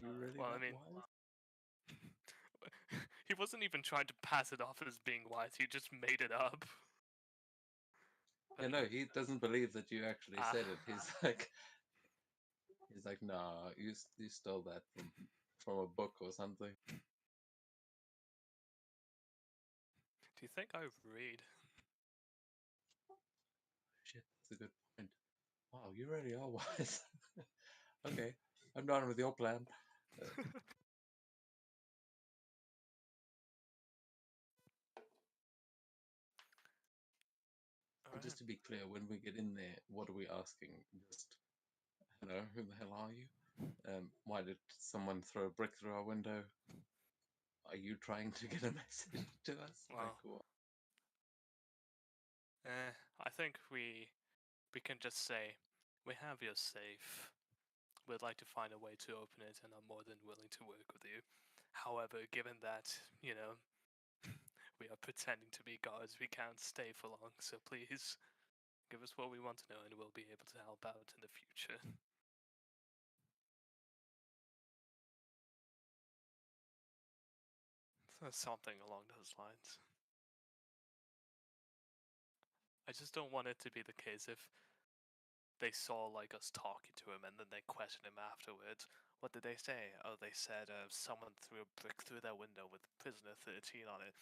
[SPEAKER 5] You really
[SPEAKER 3] Well, I
[SPEAKER 5] that
[SPEAKER 3] mean,
[SPEAKER 5] wise?
[SPEAKER 3] He wasn't even trying to pass it off as being wise. He just made it up.
[SPEAKER 5] Yeah, no, he doesn't believe that you actually said it.
[SPEAKER 3] Ah.
[SPEAKER 5] He's like, nah, you stole that from a book or something.
[SPEAKER 3] Do you think I read?
[SPEAKER 5] Shit, that's a good point. Wow, you really are wise. Okay, I'm done with your plan. And just to be clear, when we get in there, what are we asking? Just, hello, who the hell are you? Why did someone throw a brick through our window? Are you trying to get a message to us?
[SPEAKER 3] Well, I think we can just say, we have your safe. We'd like to find a way to open it and are more than willing to work with you. However, given that, we are pretending to be guards, we can't stay for long, so please give us what we want to know and we'll be able to help out in the future. So something along those lines. I just don't want it to be the case if they saw like us talking to him and then they question him afterwards. What did they say? Oh, they said someone threw a brick through their window with prisoner 13 on it.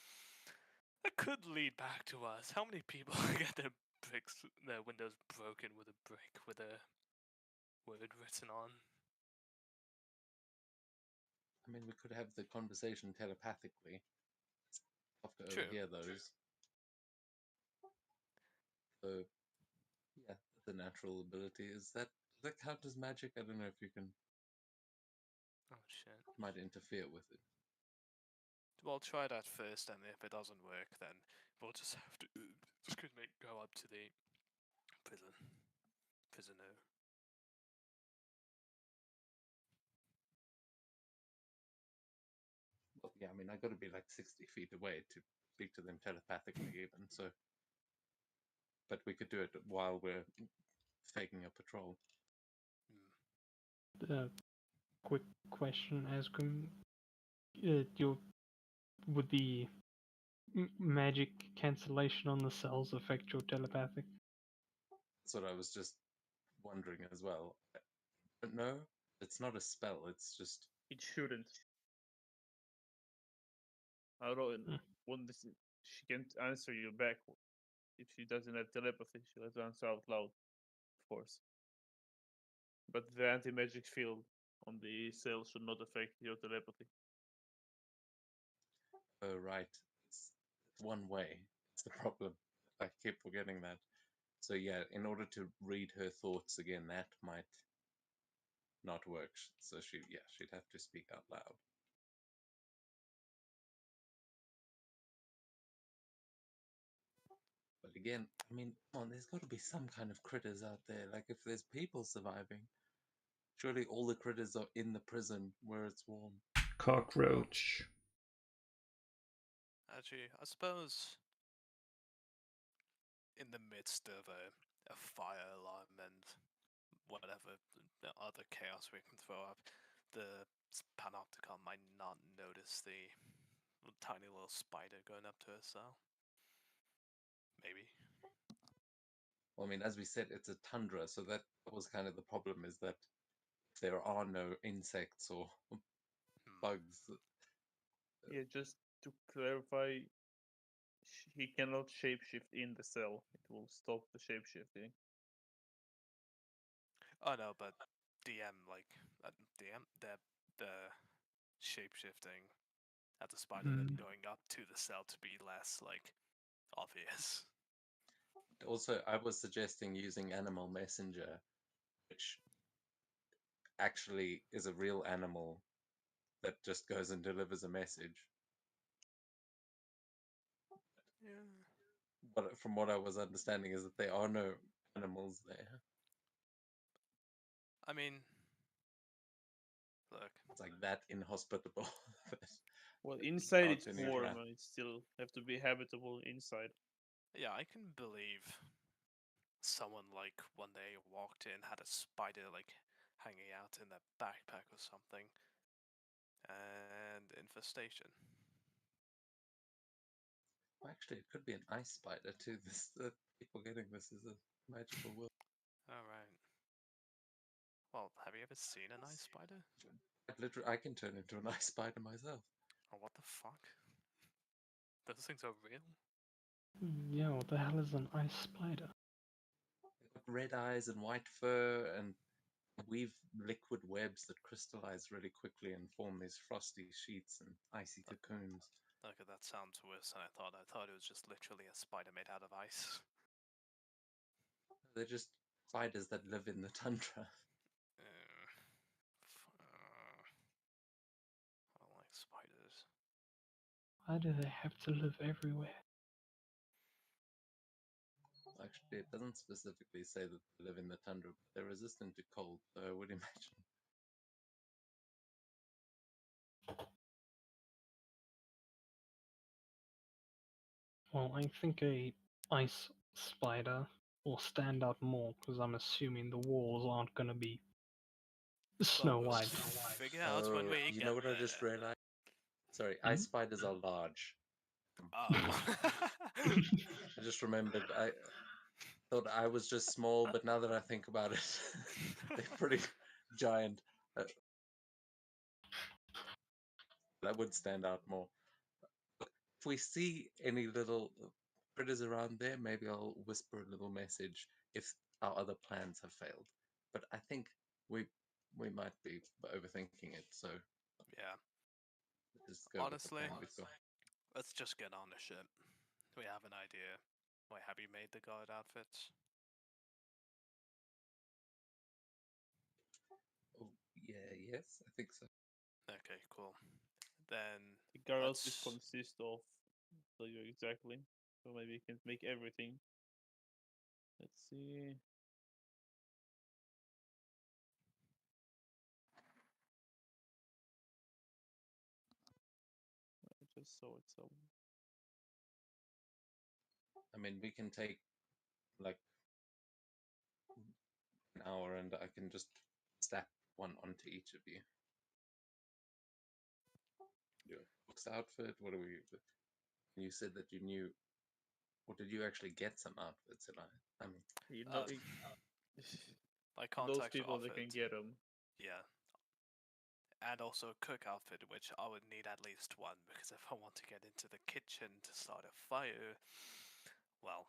[SPEAKER 3] That could lead back to us. How many people get their windows broken with a brick with a word written on?
[SPEAKER 5] I mean, we could have the conversation telepathically. Have to
[SPEAKER 3] True.
[SPEAKER 5] overhear those. So, yeah, the natural ability. Does that count as magic? I don't know if you can.
[SPEAKER 3] Oh shit.
[SPEAKER 5] Might interfere with it.
[SPEAKER 3] Well, try that first, and if it doesn't work, then we'll just have to go up to the prisoner.
[SPEAKER 5] Well, yeah, I mean, I got to be like 60 feet away to speak to them telepathically, even so. But we could do it while we're faking a patrol.
[SPEAKER 2] Quick question, Asgrim. Would the magic cancellation on the cells affect your telepathic?
[SPEAKER 5] That's what I was just wondering as well. But no, it's not a spell. It's just
[SPEAKER 1] It shouldn't. I don't know. When she can't answer you back. If she doesn't have telepathy, she'll have to answer out loud, of course. But the anti-magic field on the cell should not affect your telepathy.
[SPEAKER 5] oh right, it's one way. It's the problem. I keep forgetting that. So yeah, in order to read her thoughts again, that might not work. So she'd have to speak out loud. But again, I mean, come on, there's got to be some kind of critters out there. Like if there's people surviving, surely all the critters are in the prison where it's warm.
[SPEAKER 6] Cockroach.
[SPEAKER 3] Actually, I suppose in the midst of a fire alarm and whatever other chaos we can throw up, the Panopticon might not notice the tiny little spider going up to her cell. Maybe.
[SPEAKER 5] Well, I mean, as we said, it's a tundra, so that was kind of the problem, is that there are no insects or bugs.
[SPEAKER 1] Yeah, just to clarify, he cannot shapeshift in the cell. It will stop the shapeshifting.
[SPEAKER 3] Oh no, but DM the shapeshifting at the spider then going up to the cell to be less like obvious.
[SPEAKER 5] Also, I was suggesting using Animal Messenger, which actually is a real animal that just goes and delivers a message.
[SPEAKER 3] Yeah.
[SPEAKER 5] But from what I was understanding is that there are no animals there.
[SPEAKER 3] I mean, look.
[SPEAKER 5] It's like that inhospitable.
[SPEAKER 1] Well, inside it's
[SPEAKER 5] can't
[SPEAKER 1] warm,
[SPEAKER 5] interact.
[SPEAKER 1] and it still have to be habitable inside.
[SPEAKER 3] Yeah, I can believe someone like one day walked in, had a spider like hanging out in their backpack or something, And infestation.
[SPEAKER 5] Well, actually, it could be an ice spider too. This people getting this is a magical world.
[SPEAKER 3] Alright. Well, have you ever seen an ice spider?
[SPEAKER 5] Literally, I can turn into an ice spider myself.
[SPEAKER 3] Oh, what the fuck? Those things are real?
[SPEAKER 2] Yeah, what the hell is an ice spider?
[SPEAKER 5] They've got red eyes and white fur, and weave liquid webs that crystallize really quickly and form these frosty sheets and icy cocoons.
[SPEAKER 3] Okay, that sounds worse than I thought. I thought it was just literally a spider made out of ice.
[SPEAKER 5] They're just spiders that live in the tundra.
[SPEAKER 3] I don't like spiders.
[SPEAKER 2] Why do they have to live everywhere?
[SPEAKER 5] Actually, it doesn't specifically say that they live in the tundra, but they're resistant to cold, so I would imagine.
[SPEAKER 2] Well, I think a ice spider will stand out more because I'm assuming the walls aren't going to be Snow
[SPEAKER 3] We'll
[SPEAKER 2] White.
[SPEAKER 3] figure out when we
[SPEAKER 5] You
[SPEAKER 3] get
[SPEAKER 5] know what
[SPEAKER 3] there.
[SPEAKER 5] I just realized? Sorry,
[SPEAKER 2] Hmm?
[SPEAKER 5] ice spiders are large.
[SPEAKER 3] Oh.
[SPEAKER 5] I just remembered. I thought I was just small, but now that I think about it, they're pretty giant. That would stand out more. If we see any little critters around there, maybe I'll whisper a little message if our other plans have failed. But I think we might be overthinking it, so
[SPEAKER 3] Yeah.
[SPEAKER 5] just go with the
[SPEAKER 3] Honestly,
[SPEAKER 5] plan we've got.
[SPEAKER 3] let's just get on the ship. We have an idea. Wait, have you made the guard outfits?
[SPEAKER 5] Oh, yeah, yes, I think so.
[SPEAKER 3] Okay, cool. Then
[SPEAKER 1] The guard outfits
[SPEAKER 3] let's...
[SPEAKER 1] consist of, tell you exactly. So maybe you can make everything. Let's see. I just saw it somewhere.
[SPEAKER 5] I mean, we can take like an hour and I can just stack one onto each of you. Your Book's outfit, what do we... You said that you knew... Or did you actually get some outfits? And I mean,
[SPEAKER 1] You know,
[SPEAKER 3] my
[SPEAKER 1] those
[SPEAKER 3] contacts
[SPEAKER 1] people
[SPEAKER 3] offered.
[SPEAKER 1] they can get them.
[SPEAKER 3] Yeah. And also a cook outfit, which I would need at least one, because if I want to get into the kitchen to start a fire, well...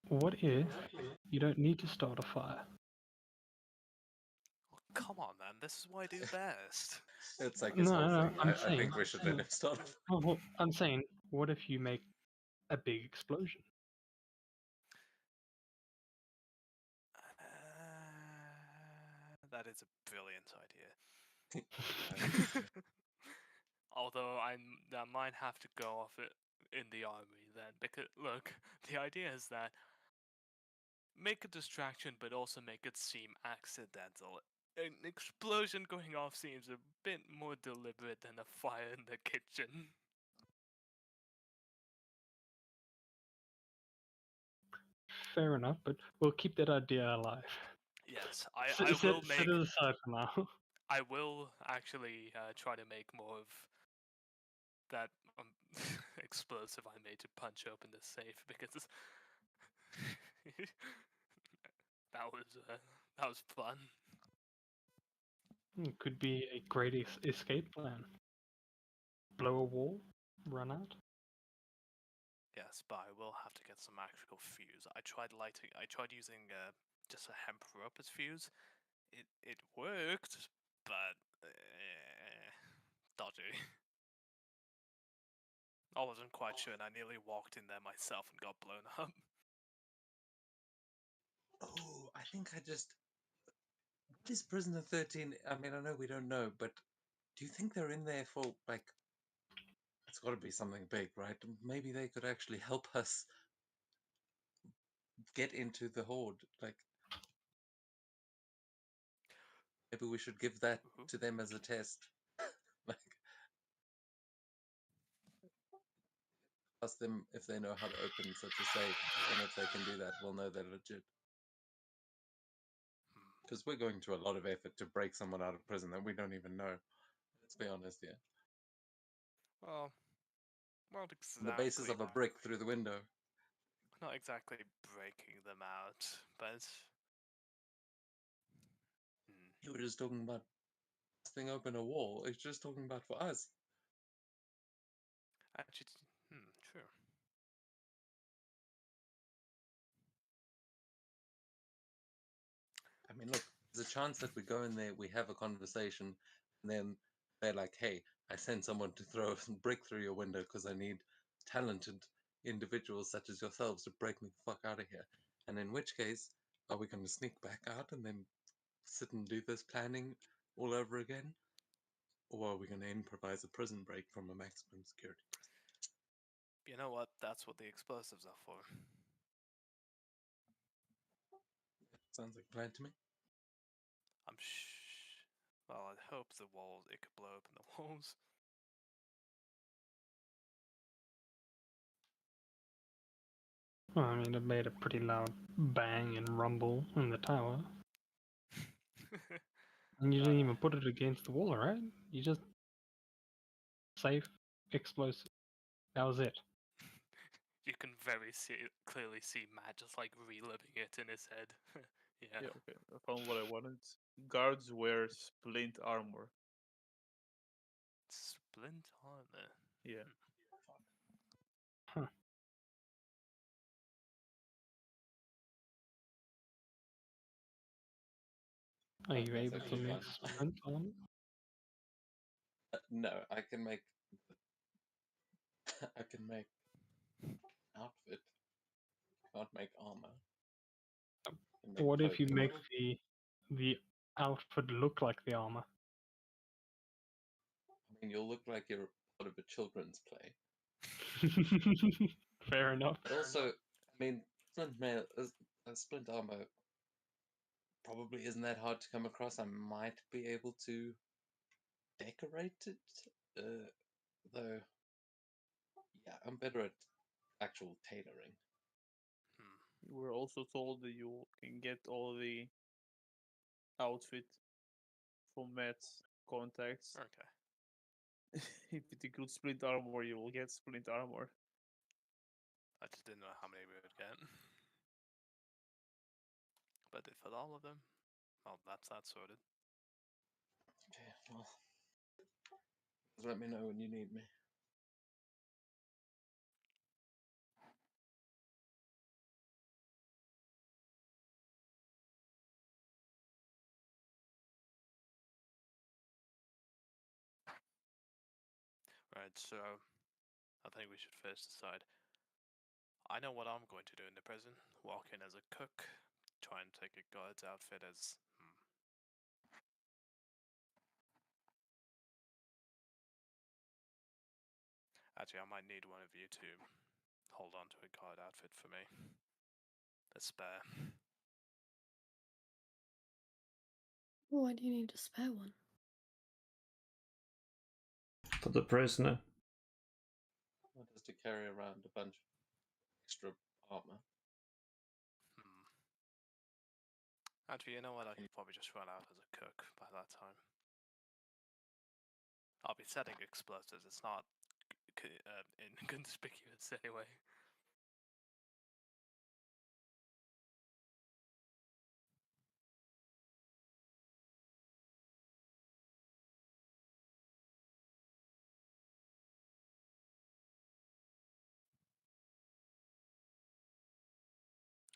[SPEAKER 2] What if you don't need to start a fire?
[SPEAKER 3] Come on, man, this is what I do best.
[SPEAKER 5] it's like his
[SPEAKER 2] No,
[SPEAKER 5] whole
[SPEAKER 2] no,
[SPEAKER 5] thing.
[SPEAKER 2] I'm
[SPEAKER 5] I
[SPEAKER 2] saying.
[SPEAKER 5] think we should let him start.
[SPEAKER 2] Well, I'm saying, what if you make a big explosion?
[SPEAKER 3] That is a brilliant idea. Although I might have to go off it in the army then, because look, the idea is that make a distraction but also make it seem accidental. An explosion going off seems a bit more deliberate than a fire in the kitchen.
[SPEAKER 2] Fair enough, but we'll keep that idea alive.
[SPEAKER 3] Yes,
[SPEAKER 2] Set it aside for now.
[SPEAKER 3] I will actually try to make more of that explosive I made to punch open the safe, because that was fun.
[SPEAKER 2] Could be a great escape plan. Blow a wall, run out.
[SPEAKER 3] Yes, but I will have to get some actual fuse. I tried using just a hemp rope as fuse. It worked, but dodgy. I wasn't quite sure, and I nearly walked in there myself and got blown up.
[SPEAKER 5] Oh, I think I just... What is Prisoner 13? I mean, I know we don't know, but do you think they're in there for, like... It's got to be something big, right? Maybe they could actually help us get into the Horde. Like, maybe we should give that to them as a test. Like, ask them if they know how to open such a safe, and if they can do that, we'll know they're legit. Because we're going to a lot of effort to break someone out of prison that we don't even know. Let's be honest here.
[SPEAKER 3] Well, not
[SPEAKER 5] On
[SPEAKER 3] exactly.
[SPEAKER 5] the basis of a brick through the window.
[SPEAKER 3] Not exactly breaking them out, but.
[SPEAKER 5] You were just talking about busting open a wall. It's just talking about for us.
[SPEAKER 3] Actually, true.
[SPEAKER 5] I mean, look, there's a chance that we go in there, we have a conversation, and then they're like, hey, I sent someone to throw a brick through your window because I need talented individuals such as yourselves to break me the fuck out of here. And in which case, are we going to sneak back out and then sit and do this planning all over again? Or are we going to improvise a prison break from a maximum security prison?
[SPEAKER 3] You know what? That's what the explosives are for.
[SPEAKER 5] Sounds like a plan to me.
[SPEAKER 3] Well, I'd hope it could blow open the walls.
[SPEAKER 2] Well, I mean, it made a pretty loud bang and rumble in the tower. And you didn't even put it against the wall, right? You just safe explosive. That was it.
[SPEAKER 3] You can clearly see Matt just like reliving it in his head. Yeah.
[SPEAKER 1] Yeah, okay. I found what I wanted. Guards wear splint armor.
[SPEAKER 3] Splint armor.
[SPEAKER 1] Yeah.
[SPEAKER 2] Huh. Are you
[SPEAKER 5] That's
[SPEAKER 2] able to
[SPEAKER 5] actually
[SPEAKER 2] make
[SPEAKER 5] fun.
[SPEAKER 2] sprint on?
[SPEAKER 5] No, I can make I can make outfit. Can't make armor. Can make
[SPEAKER 2] What if you
[SPEAKER 5] clothing.
[SPEAKER 2] make the outfit look like the armor?
[SPEAKER 5] I mean, you'll look like you're part of a children's play.
[SPEAKER 2] Fair enough.
[SPEAKER 5] But also, I mean, splint armor probably isn't that hard to come across. I might be able to decorate it, though. Yeah, I'm better at actual tailoring.
[SPEAKER 1] You were also told that you can get all the outfit from Matt's contacts.
[SPEAKER 3] Okay.
[SPEAKER 1] If it includes splint armor, you will get splint armor.
[SPEAKER 3] I just didn't know how many we would get. But for all of them, well, that's that sorted.
[SPEAKER 5] Okay, well, just let me know when you need me.
[SPEAKER 3] Right, so I think we should first decide. I know what I'm going to do in the prison. Walk in as a cook, try and take a guard's outfit as. Actually, I might need one of you to hold on to a guard outfit for me. A spare.
[SPEAKER 4] Why do you need a spare one?
[SPEAKER 6] For the prisoner.
[SPEAKER 5] Not just to carry around a bunch of extra armor.
[SPEAKER 3] Actually, you know what? I can probably just run out as a cook by that time. I'll be setting explosives. It's not inconspicuous anyway.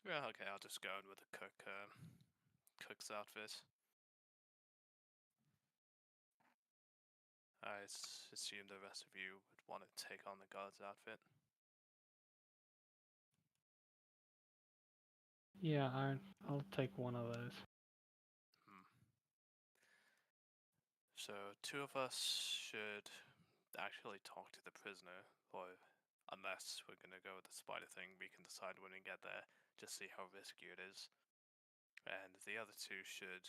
[SPEAKER 3] Yeah, okay. I'll just go in with a cook's outfit. I assume the rest of you would want to take on the guard's outfit.
[SPEAKER 2] Yeah, I'll take one of those.
[SPEAKER 3] So 2 of us should actually talk to the prisoner, or unless we're gonna go with the spider thing, we can decide when we get there, just see how risky it is. And the other 2 should,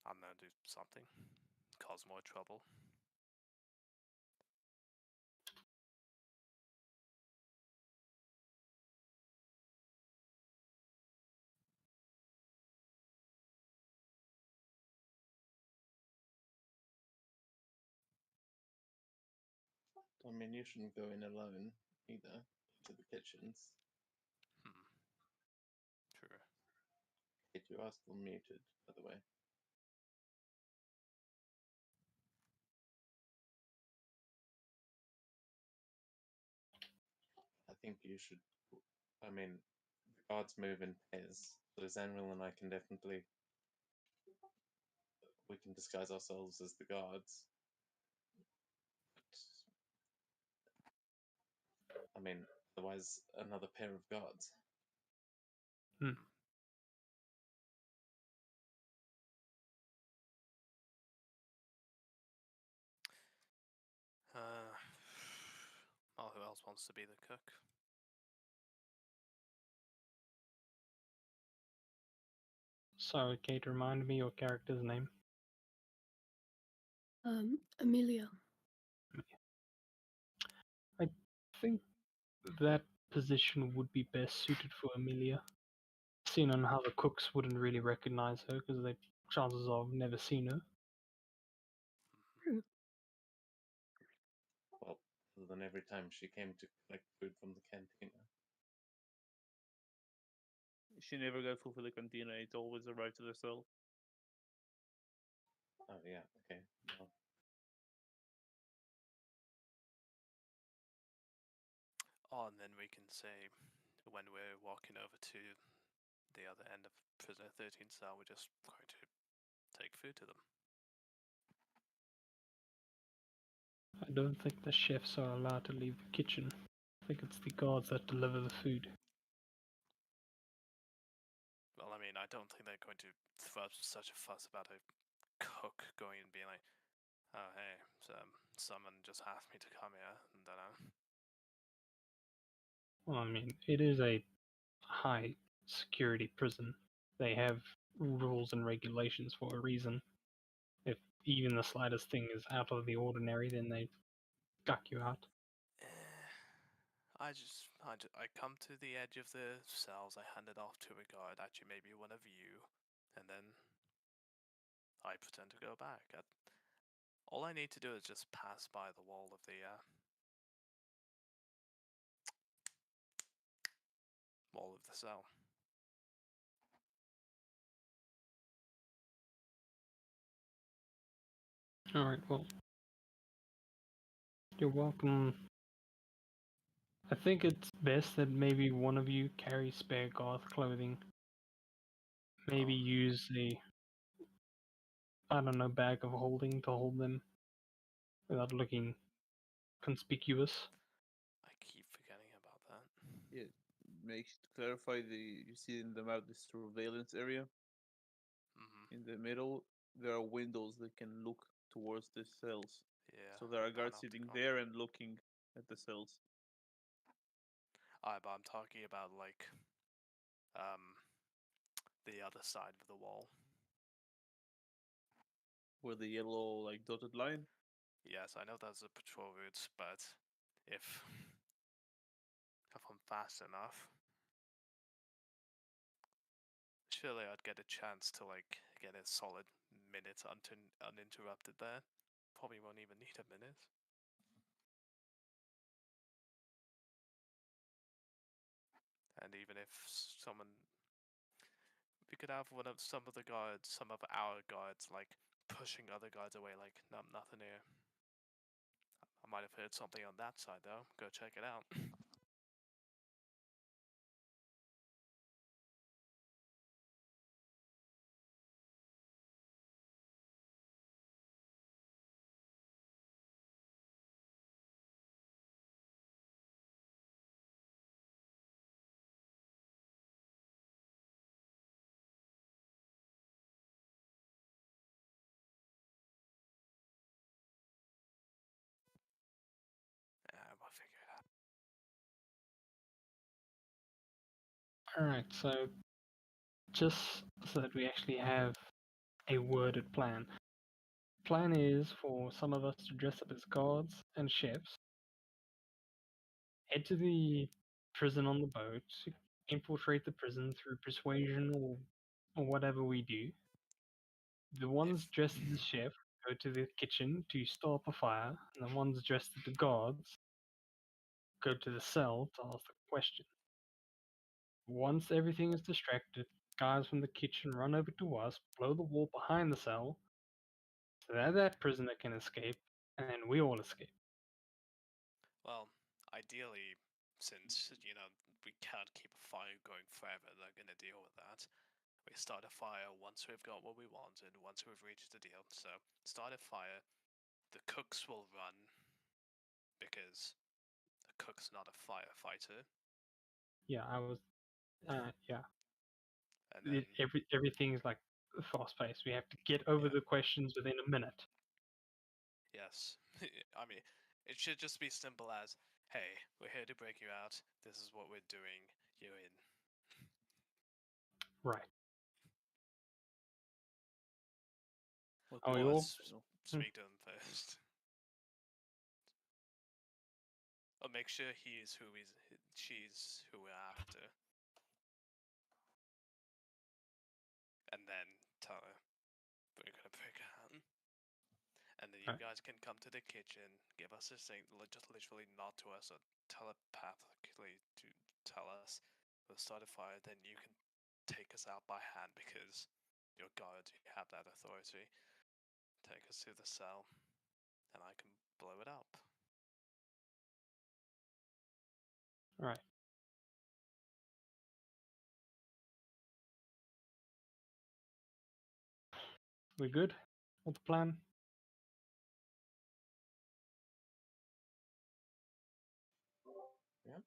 [SPEAKER 3] I don't know, do something, cause more trouble.
[SPEAKER 5] I mean, you shouldn't go in alone either to the kitchens.
[SPEAKER 3] Hmm. True.
[SPEAKER 5] Kate, you are still muted, by the way. I think you should. I mean, the guards move in pairs, so Zanril and I can definitely. We can disguise ourselves as the guards. I mean, otherwise, another pair of guards.
[SPEAKER 2] Hmm.
[SPEAKER 3] Well, who else wants to be the cook?
[SPEAKER 2] So, Kate, remind me your character's name.
[SPEAKER 4] Amelia.
[SPEAKER 2] I think that position would be best suited for Amelia. Seeing on how the cooks wouldn't really recognize her because they chances are I've never seen her.
[SPEAKER 5] Well, other than every time she came to collect food from the cantina.
[SPEAKER 1] She never got food for the cantina. It always arrived to the cell.
[SPEAKER 5] Oh yeah, okay. Well,
[SPEAKER 3] Oh, and then we can say when we're walking over to the other end of prisoner 13 cell, we're just going to take food to them.
[SPEAKER 2] I don't think the chefs are allowed to leave the kitchen. I think it's the guards that deliver the food.
[SPEAKER 3] Well, I mean, I don't think they're going to throw such a fuss about a cook going and being like, "Oh, hey, someone just asked me to come here," and then
[SPEAKER 2] Well, I mean, it is a high security prison. They have rules and regulations for a reason. If even the slightest thing is out of the ordinary, then they guck you out.
[SPEAKER 3] I come to the edge of the cells, I hand it off to a guard, actually maybe one of you, and then I pretend to go back. All I need to do is just pass by the wall of the cell.
[SPEAKER 2] Alright, well, you're welcome. I think it's best that maybe one of you carries spare Garth clothing. Maybe
[SPEAKER 3] Oh.
[SPEAKER 2] use a, I don't know, bag of holding to hold them without looking conspicuous.
[SPEAKER 3] I keep forgetting about that.
[SPEAKER 1] Yeah, clarify you see in the map the surveillance area.
[SPEAKER 3] Mm-hmm.
[SPEAKER 1] In the middle, there are windows that can look towards the cells.
[SPEAKER 3] Yeah.
[SPEAKER 1] So there are guards sitting there and looking at the cells.
[SPEAKER 3] But I'm talking about like the other side of the wall.
[SPEAKER 1] Where the yellow like dotted line?
[SPEAKER 3] Yes, I know that's a patrol route, but if I'm fast enough, surely I'd get a chance to like get a solid minute uninterrupted there. Probably won't even need a minute. And even if we could have some of our guards, like pushing other guards away, like nothing here. I might have heard something on that side though. Go check it out. We'll figure it out.
[SPEAKER 2] Alright, so just so that we actually have a worded plan. Plan is for some of us to dress up as guards and chefs, head to the prison on the boat, infiltrate the prison through persuasion or whatever we do. The ones dressed as a chef go go to the kitchen to start a fire, and the ones dressed as the guards go to the cell to ask the question. Once everything is distracted, guys from the kitchen run over to us, blow the wall behind the cell, so that prisoner can escape, and then we all escape.
[SPEAKER 3] Well, ideally, since, we can't keep a fire going forever, they're going to deal with that. We start a fire once we've got what we wanted, once we've reached the deal. So, start a fire, the cooks will run, because the cook's not a firefighter.
[SPEAKER 2] Yeah, yeah.
[SPEAKER 3] And then,
[SPEAKER 2] Everything's like fast paced. We have to get over
[SPEAKER 3] Yeah.
[SPEAKER 2] the questions within a minute.
[SPEAKER 3] yes. I mean, it should just be simple as, hey, we're here to break you out, this is what we're doing, you're in.
[SPEAKER 2] Right.
[SPEAKER 1] What
[SPEAKER 2] Oh,
[SPEAKER 1] the
[SPEAKER 2] you
[SPEAKER 3] Or
[SPEAKER 2] all-
[SPEAKER 1] rest, you know.
[SPEAKER 3] speak to him first. Or make sure she's who we're after. And then tell her we're gonna break out. And then you
[SPEAKER 2] Right.
[SPEAKER 3] guys can come to the kitchen, give us a signal, just literally nod to us or telepathically to tell us we'll start a fire, then you can take us out by hand because you're guards, you have that authority. Take us to the cell, and I can blow it up.
[SPEAKER 2] Right. We good with the plan?
[SPEAKER 5] Yeah.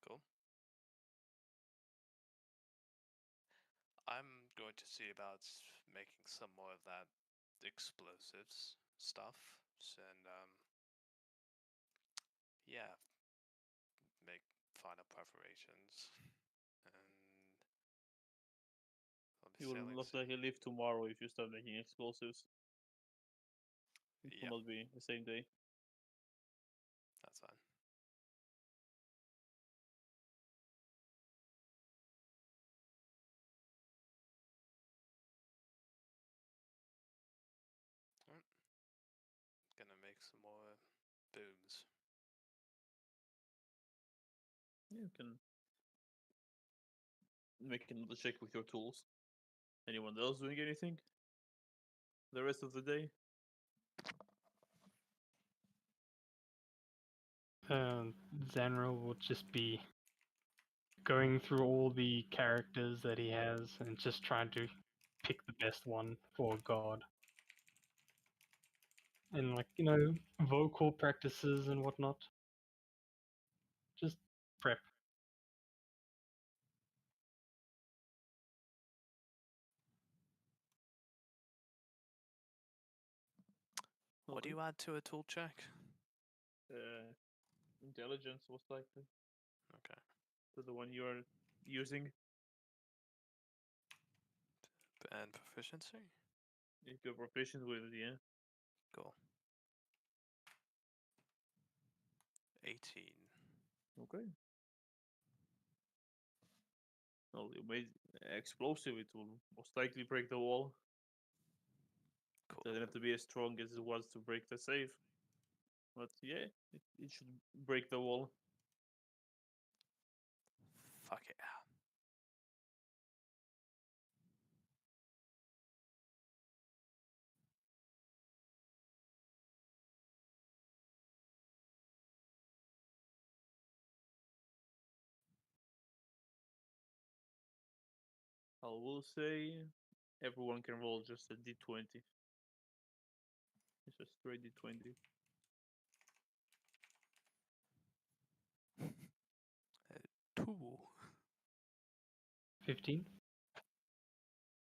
[SPEAKER 3] Cool. I'm going to see about making some more of that explosives stuff, and yeah, make final preparations, and I'll be
[SPEAKER 1] You will
[SPEAKER 3] sailing
[SPEAKER 1] most
[SPEAKER 3] soon.
[SPEAKER 1] likely leave tomorrow if you start making explosives. It
[SPEAKER 3] Yeah.
[SPEAKER 1] will not be the same day.
[SPEAKER 3] That's fine. Alright. Gonna make some more booms.
[SPEAKER 1] Yeah, you can make another check with your tools. Anyone else doing anything? The rest of the day?
[SPEAKER 2] Zanro will just be going through all the characters that he has and just trying to pick the best one for God. And like, vocal practices and whatnot. Just prep.
[SPEAKER 3] What do you add to a tool check?
[SPEAKER 1] Intelligence, most likely.
[SPEAKER 3] Okay.
[SPEAKER 1] To the one you are using.
[SPEAKER 3] And proficiency?
[SPEAKER 1] If you're proficient with it, yeah.
[SPEAKER 3] Cool. 18.
[SPEAKER 1] Okay. Well, you made explosive, it will most likely break the wall.
[SPEAKER 3] Cool.
[SPEAKER 1] Doesn't have to be as strong as it was to break the safe. But yeah, it should break the wall.
[SPEAKER 3] Fuck it.
[SPEAKER 1] I will say everyone can roll just a d20. It's a straight d20.
[SPEAKER 3] 2.
[SPEAKER 2] 15.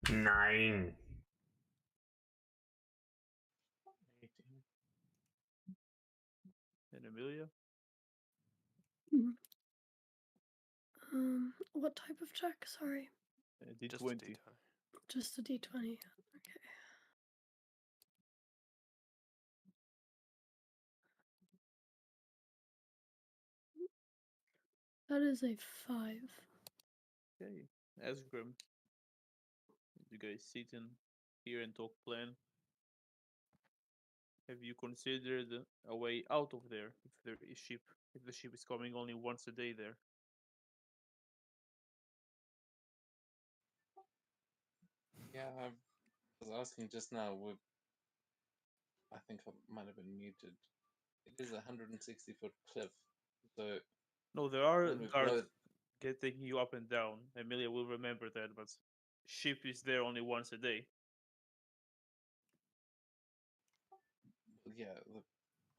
[SPEAKER 6] 9.
[SPEAKER 5] 18.
[SPEAKER 1] And Amelia?
[SPEAKER 4] What type of check? Sorry.
[SPEAKER 3] Just a
[SPEAKER 1] D20.
[SPEAKER 3] D20.
[SPEAKER 4] Just a d20. Okay. That is a 5.
[SPEAKER 1] Okay. Asgrim. You guys sit in here and talk plan. Have you considered a way out of there if there is ship if the ship is coming only once a day there?
[SPEAKER 5] Yeah, I was asking just now. I think I might have been muted. It is a 160-foot cliff, so
[SPEAKER 1] No, there are
[SPEAKER 5] when we
[SPEAKER 1] guards
[SPEAKER 5] blow,
[SPEAKER 1] taking you up and down. Emilia will remember that, but ship is there only once a day.
[SPEAKER 5] yeah,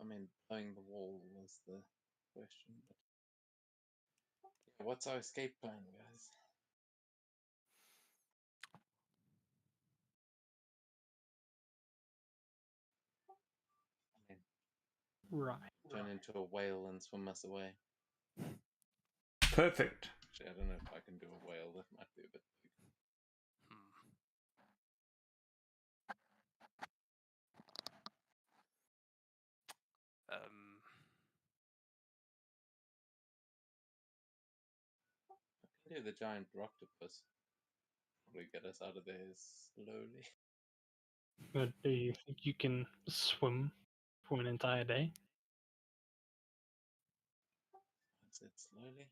[SPEAKER 5] I mean, blowing the wall was the question. But yeah, what's our escape plan, guys? I mean,
[SPEAKER 2] Right.
[SPEAKER 5] turn into a whale and swim us away.
[SPEAKER 6] Perfect.
[SPEAKER 5] Actually, I don't know if I can do a whale. That might be a bit big.
[SPEAKER 3] Hmm. Um,
[SPEAKER 5] I can do the giant octopus. Probably get us out of there slowly.
[SPEAKER 2] But do you think you can swim for an entire day?
[SPEAKER 5] I said slowly.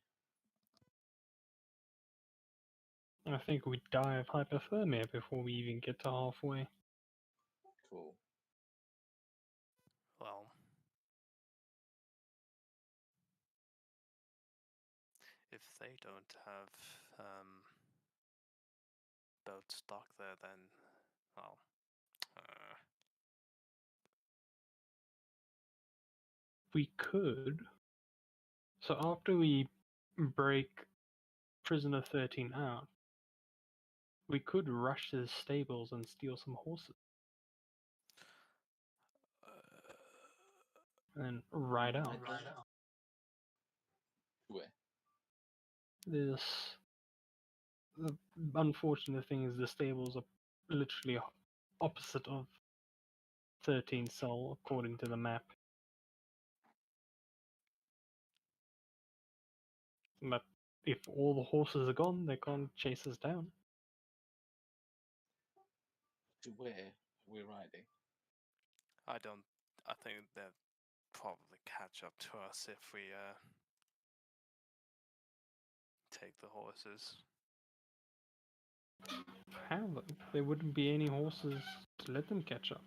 [SPEAKER 2] I think we'd die of hypothermia before we even get to halfway.
[SPEAKER 5] Cool.
[SPEAKER 3] well, if they don't have boat stock there, then, well,
[SPEAKER 2] We could. So after we break Prisoner 13 out, we could rush to the stables and steal some horses and then ride out.
[SPEAKER 5] Might do. Where?
[SPEAKER 2] This the unfortunate thing is the stables are literally opposite of 13 Cell according to the map. But if all the horses are gone, they can't chase us down.
[SPEAKER 5] To where are we riding?
[SPEAKER 3] I don't. I think they'll probably catch up to us if we take the horses.
[SPEAKER 2] How though? There wouldn't be any horses to let them catch up.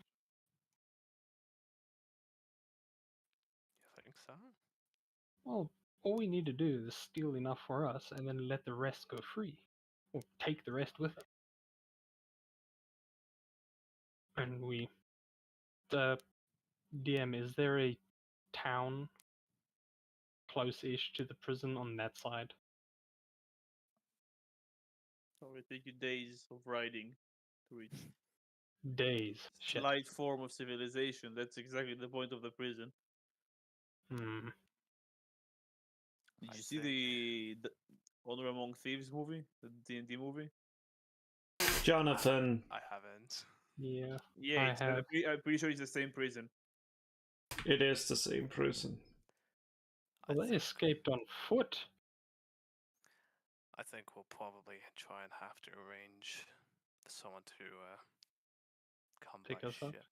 [SPEAKER 3] You think so?
[SPEAKER 2] Well, all we need to do is steal enough for us and then let the rest go free. Or take the rest with us. And we... DM, is there a town close-ish to the prison on that side?
[SPEAKER 1] So it will take you days of riding to reach
[SPEAKER 2] Days. Shit.
[SPEAKER 1] slight form of civilization. That's exactly the point of the prison.
[SPEAKER 2] Hmm.
[SPEAKER 1] Did
[SPEAKER 3] I
[SPEAKER 1] you see the Honor Among Thieves movie, the D&D movie?
[SPEAKER 6] Jonathan,
[SPEAKER 3] I haven't.
[SPEAKER 2] Yeah.
[SPEAKER 1] Yeah,
[SPEAKER 2] I
[SPEAKER 1] it's,
[SPEAKER 2] have.
[SPEAKER 1] I'm pretty sure it's the same prison.
[SPEAKER 6] it is the same prison.
[SPEAKER 3] I
[SPEAKER 2] Well, they
[SPEAKER 3] think
[SPEAKER 2] escaped on foot.
[SPEAKER 3] I think we'll probably try and have to arrange someone to come
[SPEAKER 2] Pick
[SPEAKER 3] by
[SPEAKER 2] us up?
[SPEAKER 3] ship.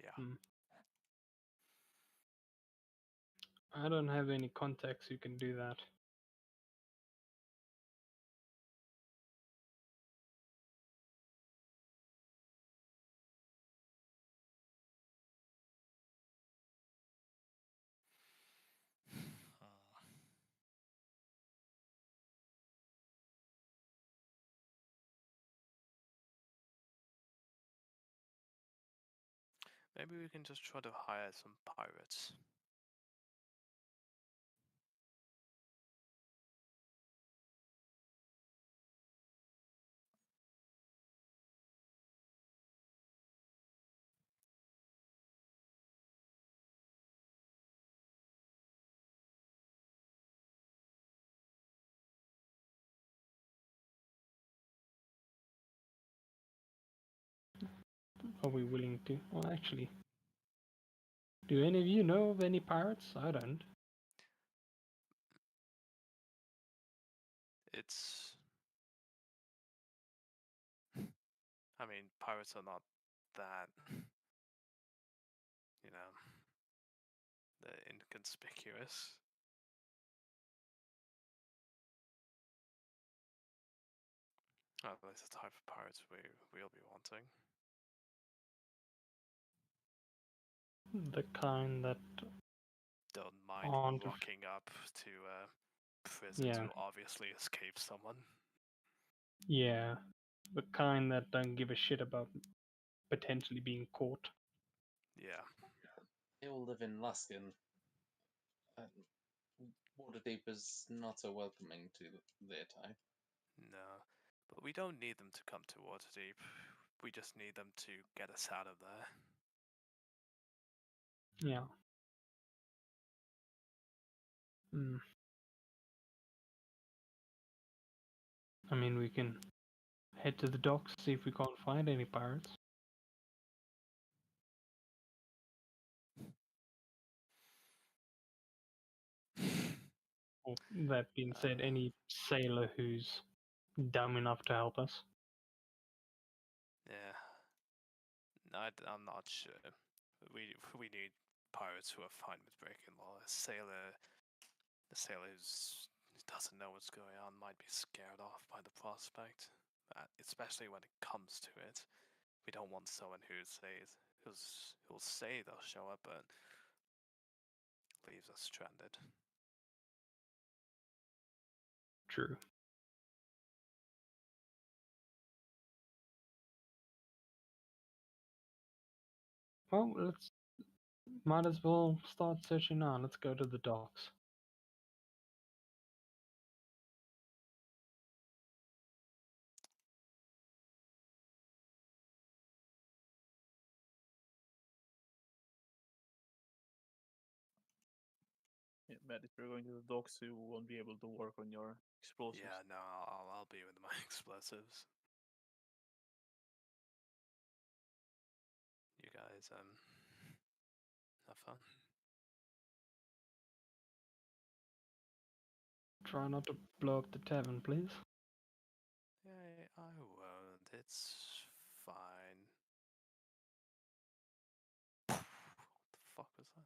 [SPEAKER 3] Yeah.
[SPEAKER 2] Hmm. I don't have any contacts who can do that.
[SPEAKER 3] Maybe we can just try to hire some pirates.
[SPEAKER 2] are we willing to? Well, actually, do any of you know of any pirates? I don't.
[SPEAKER 3] It's. I mean, pirates are not that. You know, they're inconspicuous. Oh, that's the type of pirates we'll be wanting.
[SPEAKER 2] The kind that
[SPEAKER 3] Don't mind
[SPEAKER 2] aren't.
[SPEAKER 3] rocking up to prison
[SPEAKER 2] Yeah.
[SPEAKER 3] to obviously escape someone.
[SPEAKER 2] Yeah, the kind that don't give a shit about potentially being caught.
[SPEAKER 3] Yeah.
[SPEAKER 5] They all live in Luskin. Waterdeep is not so welcoming to their type.
[SPEAKER 3] No. But we don't need them to come to Waterdeep. We just need them to get us out of there.
[SPEAKER 2] Yeah. Hmm. I mean, we can head to the docks, see if we can't find any pirates. Or, that being said, any sailor who's dumb enough to help us.
[SPEAKER 3] Yeah. I'm not sure. We need pirates who are fine with breaking law. A sailor who doesn't know what's going on might be scared off by the prospect, especially when it comes to it. We don't want someone who'll say they'll show up, but leaves us stranded.
[SPEAKER 2] True. Well, might as well start searching now. Let's go to the docks.
[SPEAKER 1] Yeah, Matt, if you're going to the docks, you won't be able to work on your explosives.
[SPEAKER 3] Yeah, no, I'll be with my explosives. You guys, have fun.
[SPEAKER 2] Try not to blow up the tavern, please.
[SPEAKER 3] Yeah, I won't. It's fine. What the fuck was that?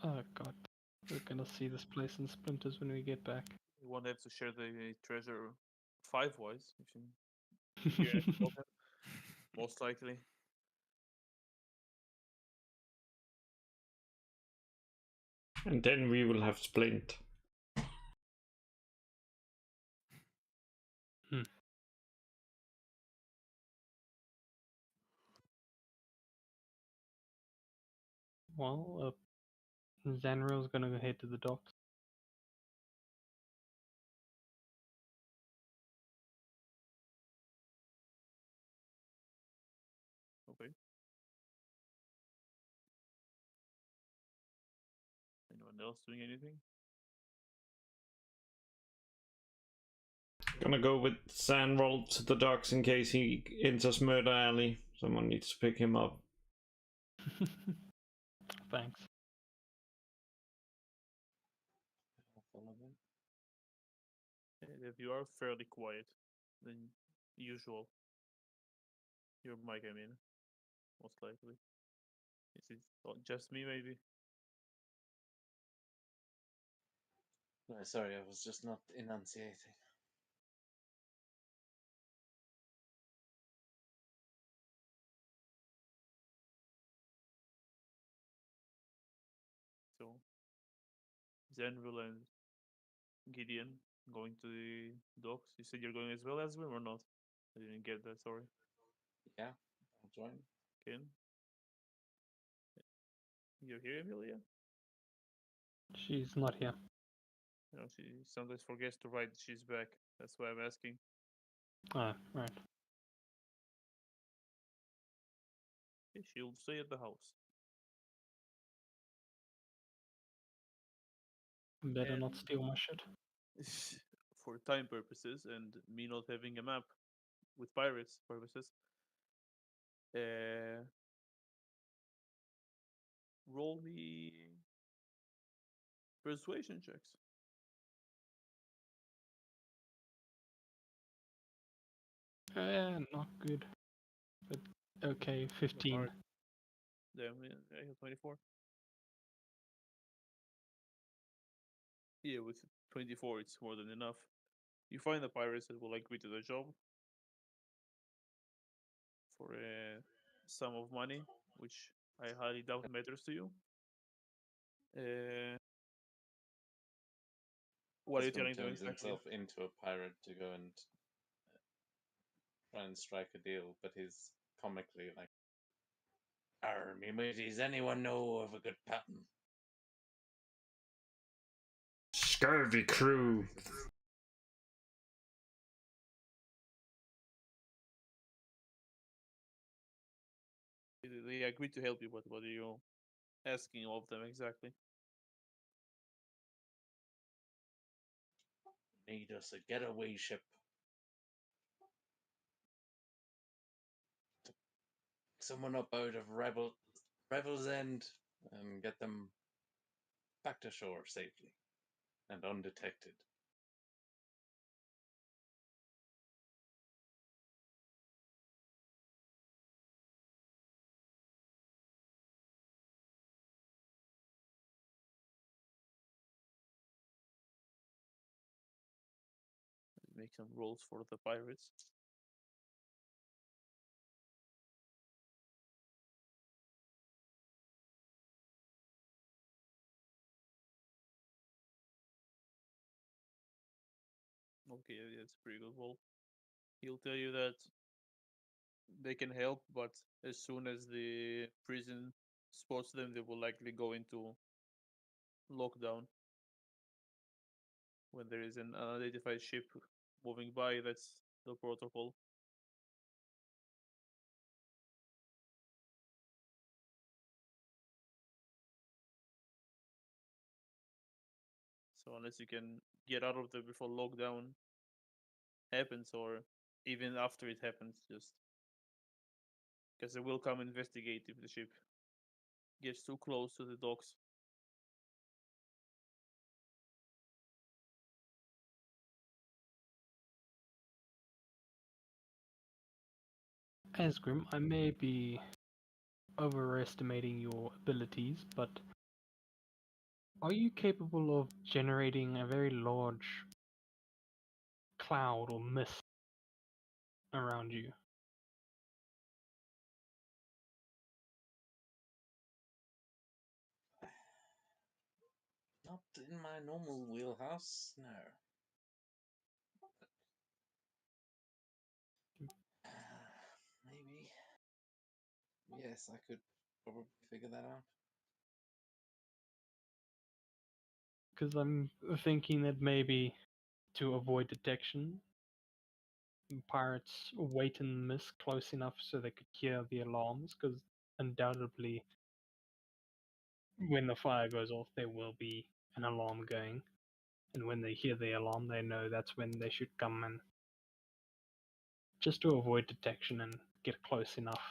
[SPEAKER 2] Oh god. We're gonna see this place in splinters when we get back.
[SPEAKER 1] You won't have to share the treasure 5-wise if you hear anything about that. Most likely.
[SPEAKER 6] And then we will have Splint.
[SPEAKER 2] Well, Zanril's gonna head to the docks.
[SPEAKER 1] Okay. Anyone else doing anything?
[SPEAKER 6] Gonna go with Sandroll to the docks in case he enters Murder Alley. Someone needs to pick him up.
[SPEAKER 2] Thanks.
[SPEAKER 5] I'll follow them.
[SPEAKER 1] If you are fairly quiet than usual, your mic, I mean, most likely. Is it just me, maybe?
[SPEAKER 5] No, sorry, I was just not enunciating.
[SPEAKER 1] So, Zenville and Gideon going to the docks. You said you're going as well as them or not? I didn't get that, sorry.
[SPEAKER 5] Yeah, I'll join.
[SPEAKER 1] Ken? You're here, Emilia?
[SPEAKER 2] She's not here.
[SPEAKER 1] No, she sometimes forgets to write she's back. That's why I'm asking.
[SPEAKER 2] Ah, right.
[SPEAKER 1] Okay, she'll stay at the house.
[SPEAKER 2] Better not
[SPEAKER 1] And
[SPEAKER 2] steal my shit.
[SPEAKER 1] for time purposes and me not having a map with pirates purposes, Roll me persuasion checks.
[SPEAKER 2] Not good. But okay, 15.
[SPEAKER 1] Hard. Damn, I have 24. Yeah, with 24, it's more than enough. You find the pirates that will agree to the job for a sum of money, which I highly doubt matters to you. What are you
[SPEAKER 5] Husband
[SPEAKER 1] telling them
[SPEAKER 5] turns
[SPEAKER 1] exactly?
[SPEAKER 5] himself into a pirate to go and try and strike a deal, but he's comically like, "Arr, me mateys, anyone know of a good pattern?"
[SPEAKER 6] Scurvy crew.
[SPEAKER 1] They agree to help you, but what are you asking of them exactly?
[SPEAKER 5] Need us a getaway ship. Someone up out of Revel's End and get them back to shore safely and undetected.
[SPEAKER 1] Make some rolls for the pirates. Okay, that's a pretty good roll. He'll tell you that they can help, but as soon as the prison spots them, they will likely go into lockdown. When there is an unidentified ship moving by, that's the protocol. So unless you can get out of there before lockdown happens, or even after it happens, just because they will come investigate if the ship gets too close to the docks.
[SPEAKER 2] Asgrim, I may be overestimating your abilities, but are you capable of generating a very large cloud or mist around you?
[SPEAKER 5] Not in my normal wheelhouse, no. Maybe. Yes, I could probably figure that out.
[SPEAKER 2] Because I'm thinking that maybe to avoid detection, pirates wait in the mist close enough so they could hear the alarms, because undoubtedly when the fire goes off there will be an alarm going, and when they hear the alarm they know that's when they should come in, just to avoid detection and get close enough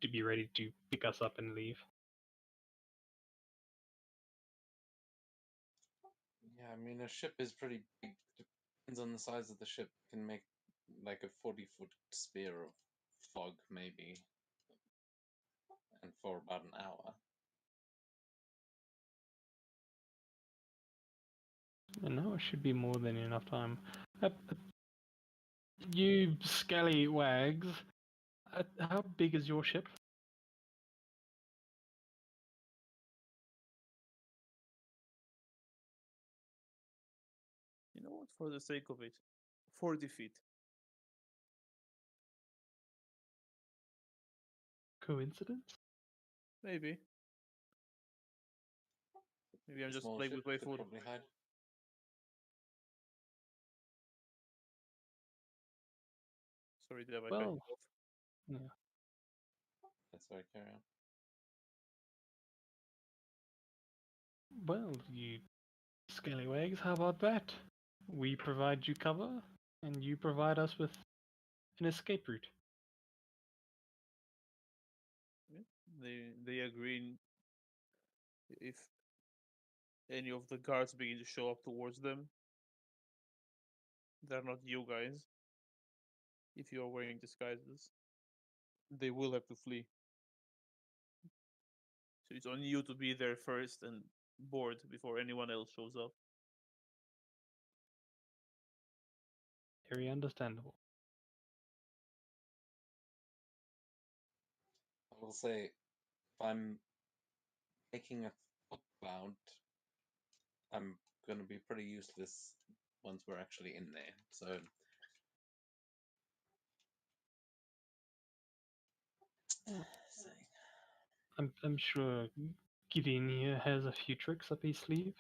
[SPEAKER 2] to be ready to pick us up and leave.
[SPEAKER 5] Yeah, I mean, a ship is pretty big. Depends on the size of the ship. Can make like a 40-foot spear of fog, maybe, and for about an hour.
[SPEAKER 2] And now it should be more than enough time. You scallywags, how big is your ship?
[SPEAKER 1] You know what? For the sake of it, 40 feet.
[SPEAKER 2] Coincidence?
[SPEAKER 1] Maybe. Maybe I'm
[SPEAKER 5] A
[SPEAKER 1] just
[SPEAKER 5] small
[SPEAKER 1] playing
[SPEAKER 5] ship
[SPEAKER 1] with my
[SPEAKER 5] could
[SPEAKER 1] food.
[SPEAKER 5] probably hide.
[SPEAKER 1] Sorry, Dev, I cut
[SPEAKER 2] Well,
[SPEAKER 1] you off.
[SPEAKER 2] yeah.
[SPEAKER 5] That's why I carry on.
[SPEAKER 2] Well, you scallywags, how about that? We provide you cover, and you provide us with an escape route.
[SPEAKER 1] They agree if any of the guards begin to show up towards them. They're not you guys. If you are wearing disguises, they will have to flee. So it's on you to be there first and board before anyone else shows up.
[SPEAKER 2] Very understandable.
[SPEAKER 5] I will say, if I'm making a footbound, I'm going to be pretty useless once we're actually in there. So,
[SPEAKER 2] I'm sure Gideon here has a few tricks up his sleeve.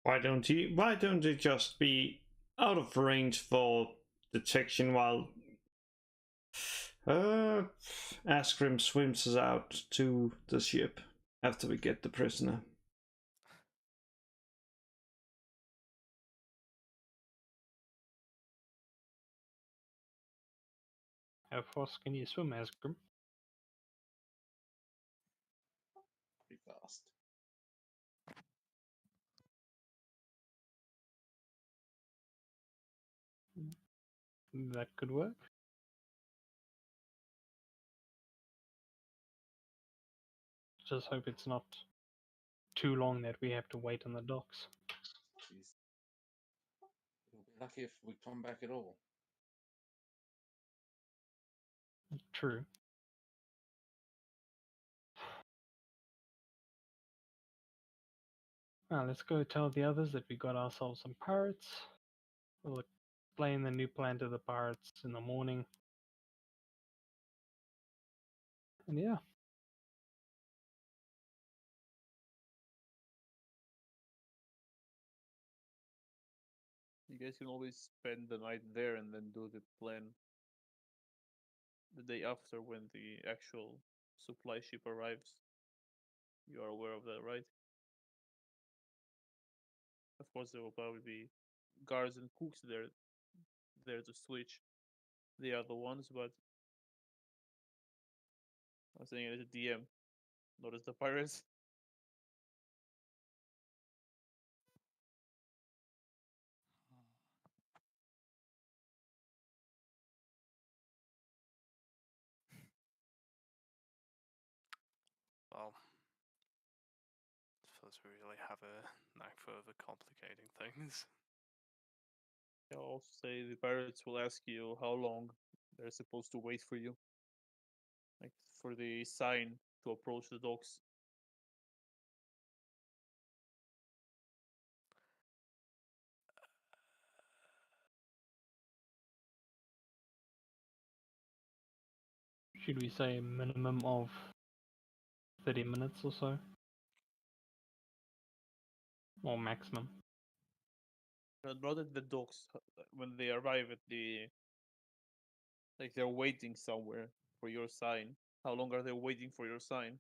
[SPEAKER 6] Why don't you just be out of range for detection while Askrim swims us out to the ship after we get the prisoner?
[SPEAKER 2] How fast can you swim, Asgrim?
[SPEAKER 5] pretty fast.
[SPEAKER 2] That could work. Just hope it's not too long that we have to wait on the docks.
[SPEAKER 5] Jeez. We'll be lucky if we come back at all.
[SPEAKER 2] True. Well, let's go tell the others that we got ourselves some pirates. We'll explain the new plan to the pirates in the morning. And yeah,
[SPEAKER 1] You guys can always spend the night there and then do the plan the day after when the actual supply ship arrives. You are aware of that, right? Of course, there will probably be guards and cooks there to switch. They are the ones, but I'm saying it as a DM, not as the pirates.
[SPEAKER 3] Well, suppose we really have a knack for overcomplicating things.
[SPEAKER 1] I'll also say the pirates will ask you how long they're supposed to wait for you, like for the sign to approach the docks.
[SPEAKER 2] should we say a minimum of 30 minutes or so? Or maximum?
[SPEAKER 1] Not at the docks. When they arrive at like they're waiting somewhere for your sign. How long are they waiting for your sign?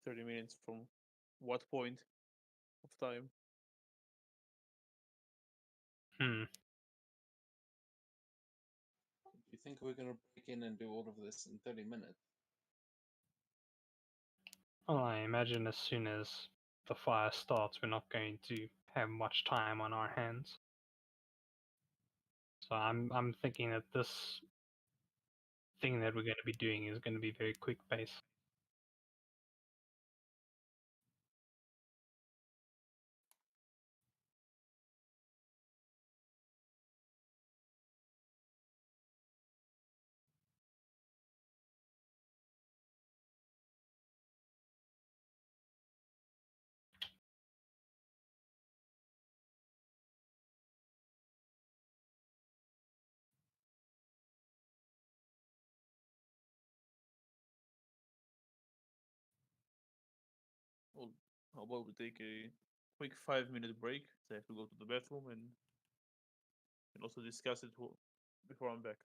[SPEAKER 1] 30 minutes from what point of time?
[SPEAKER 2] Hmm.
[SPEAKER 5] Do you think we're going to break in and do all of this in 30 minutes?
[SPEAKER 2] Well, I imagine as soon as the fire starts, we're not going to have much time on our hands. So I'm thinking that this thing that we're going to be doing is going to be very quick pace.
[SPEAKER 1] Well, how about we take a quick 5-minute break? I have to go to the bathroom and also discuss it before I'm back.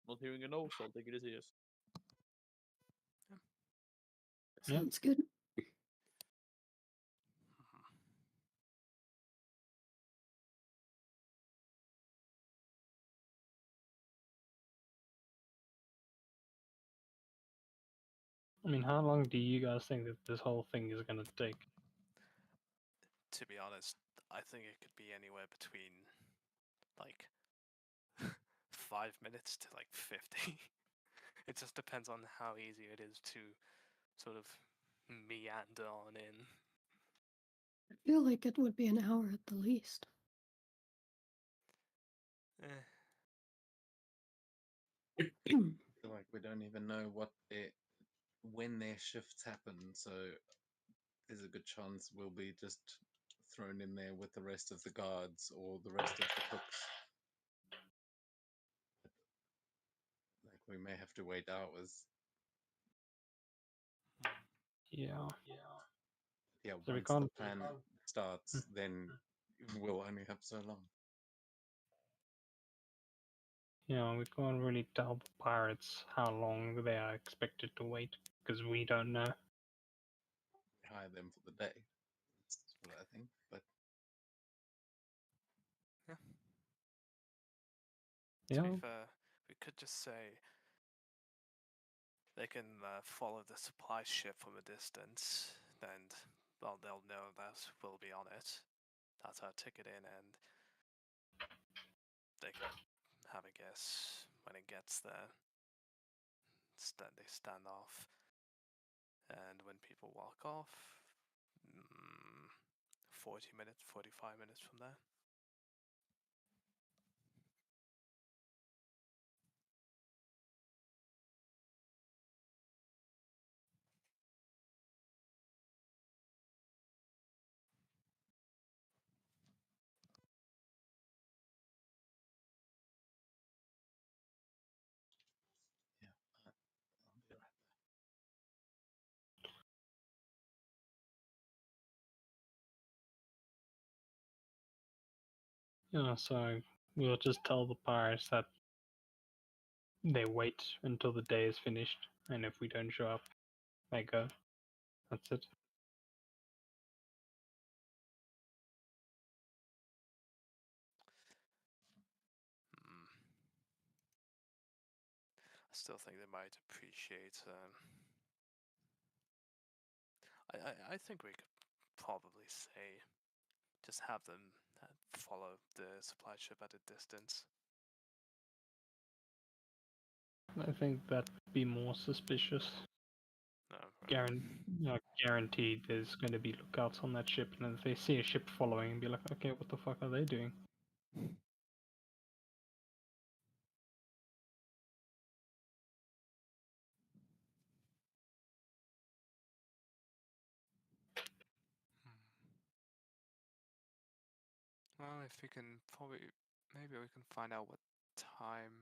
[SPEAKER 1] Not hearing a no, so I'll take it as a yes.
[SPEAKER 2] Yeah.
[SPEAKER 4] Sounds good.
[SPEAKER 2] I mean, how long do you guys think that this whole thing is gonna take?
[SPEAKER 3] To be honest, I think it could be anywhere between like 5 minutes to like 50. It just depends on how easy it is to sort of meander on in.
[SPEAKER 4] I feel like it would be an hour at the least.
[SPEAKER 3] Eh,
[SPEAKER 5] I feel like we don't even know when their shifts happen, so there's a good chance we'll be just thrown in there with the rest of the guards or the rest of the cooks. Like we may have to wait hours.
[SPEAKER 2] Yeah.
[SPEAKER 5] Yeah,
[SPEAKER 2] So we
[SPEAKER 5] once the
[SPEAKER 2] can't.
[SPEAKER 5] plan starts, then we'll only have so long.
[SPEAKER 2] Yeah, we can't really tell the pirates how long they are expected to wait because we don't know.
[SPEAKER 5] Hire them for the day. That's what I think. But
[SPEAKER 3] to
[SPEAKER 2] Yeah.
[SPEAKER 3] be fair, we could just say they can follow the supply ship from a distance, and well, they'll know that we'll be on it. That's our ticket in, and they can have a guess when it gets there. They stand off, and when people walk off, 40 minutes, 45 minutes from there.
[SPEAKER 5] yeah, I'll be right back.
[SPEAKER 2] Yeah, so we'll just tell the pirates that they wait until the day is finished, and if we don't show up, they go. That's it.
[SPEAKER 3] I still think they might appreciate. I think we could probably say just have them follow the supply ship at a distance.
[SPEAKER 2] I think that would be more suspicious.
[SPEAKER 3] No, right.
[SPEAKER 2] Guaranteed there's going to be lookouts on that ship, and if they see a ship following, and be like, okay, what the fuck are they doing?
[SPEAKER 3] Well, if we can maybe we can find out what time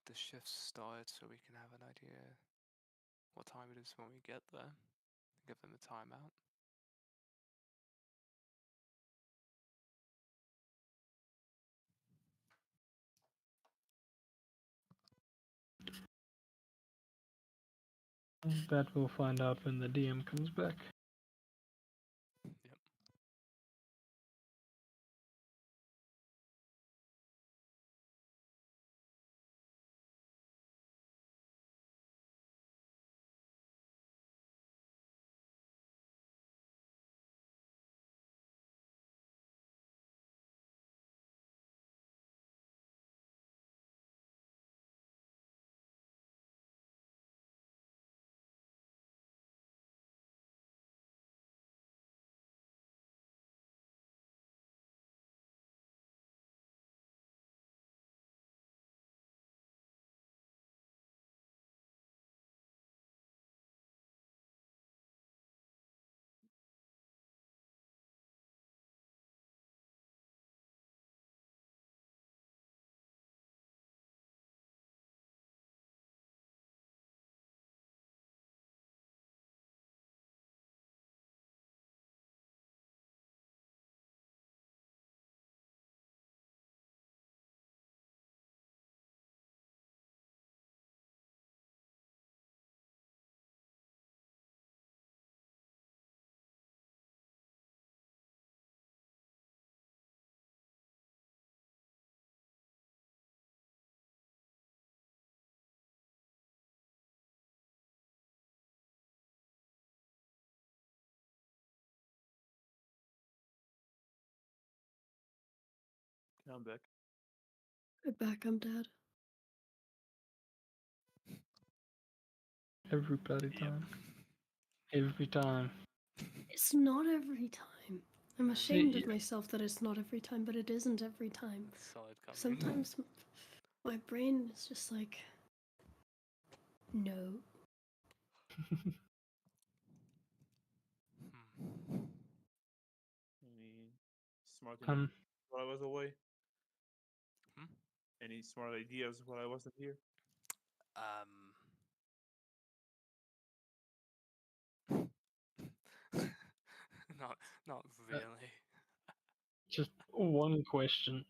[SPEAKER 3] the shifts start, so we can have an idea what time it is when we get there. Give them a timeout.
[SPEAKER 2] That we'll find out when the DM comes back.
[SPEAKER 1] I'm back.
[SPEAKER 4] I'm back, I'm dead.
[SPEAKER 2] Every bloody
[SPEAKER 3] Yep.
[SPEAKER 2] time. Every time.
[SPEAKER 4] It's not every time. I'm
[SPEAKER 3] No,
[SPEAKER 4] ashamed of
[SPEAKER 2] yeah.
[SPEAKER 4] myself that it's not every time, but it isn't every time.
[SPEAKER 3] Solid coming.
[SPEAKER 4] Sometimes my brain is just like, no.
[SPEAKER 1] Any smart
[SPEAKER 2] Um,
[SPEAKER 1] ideas while I was away?
[SPEAKER 3] Hmm?
[SPEAKER 1] Any smart ideas while I wasn't here?
[SPEAKER 3] Not really.
[SPEAKER 2] just one question.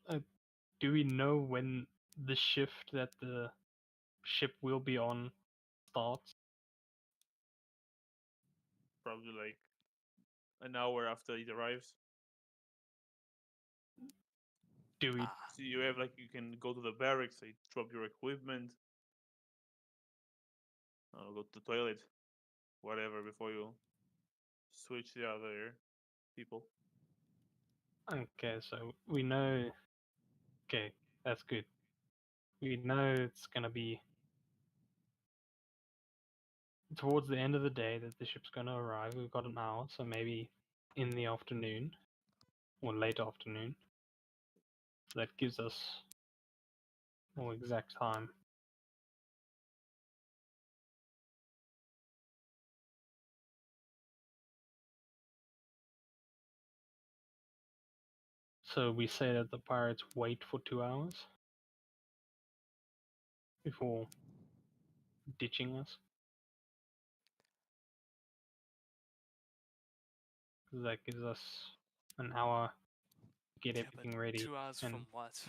[SPEAKER 2] Do we know when the shift that the ship will be on starts?
[SPEAKER 1] Probably like an hour after it arrives.
[SPEAKER 2] Do we?
[SPEAKER 3] Ah,
[SPEAKER 1] So you have like you can go to the barracks, like, drop your equipment, go to the toilet, whatever, before you switch the other people.
[SPEAKER 2] Okay, so we know. Okay, that's good. We know it's gonna be towards the end of the day that the ship's gonna arrive. We've got an hour, so maybe in the afternoon or late afternoon. So that gives us more exact time. So we say that the pirates wait for 2 hours before ditching us. 'Cause that gives us an hour to get
[SPEAKER 3] yeah, but
[SPEAKER 2] everything ready,
[SPEAKER 3] 2 hours
[SPEAKER 2] and
[SPEAKER 3] from what?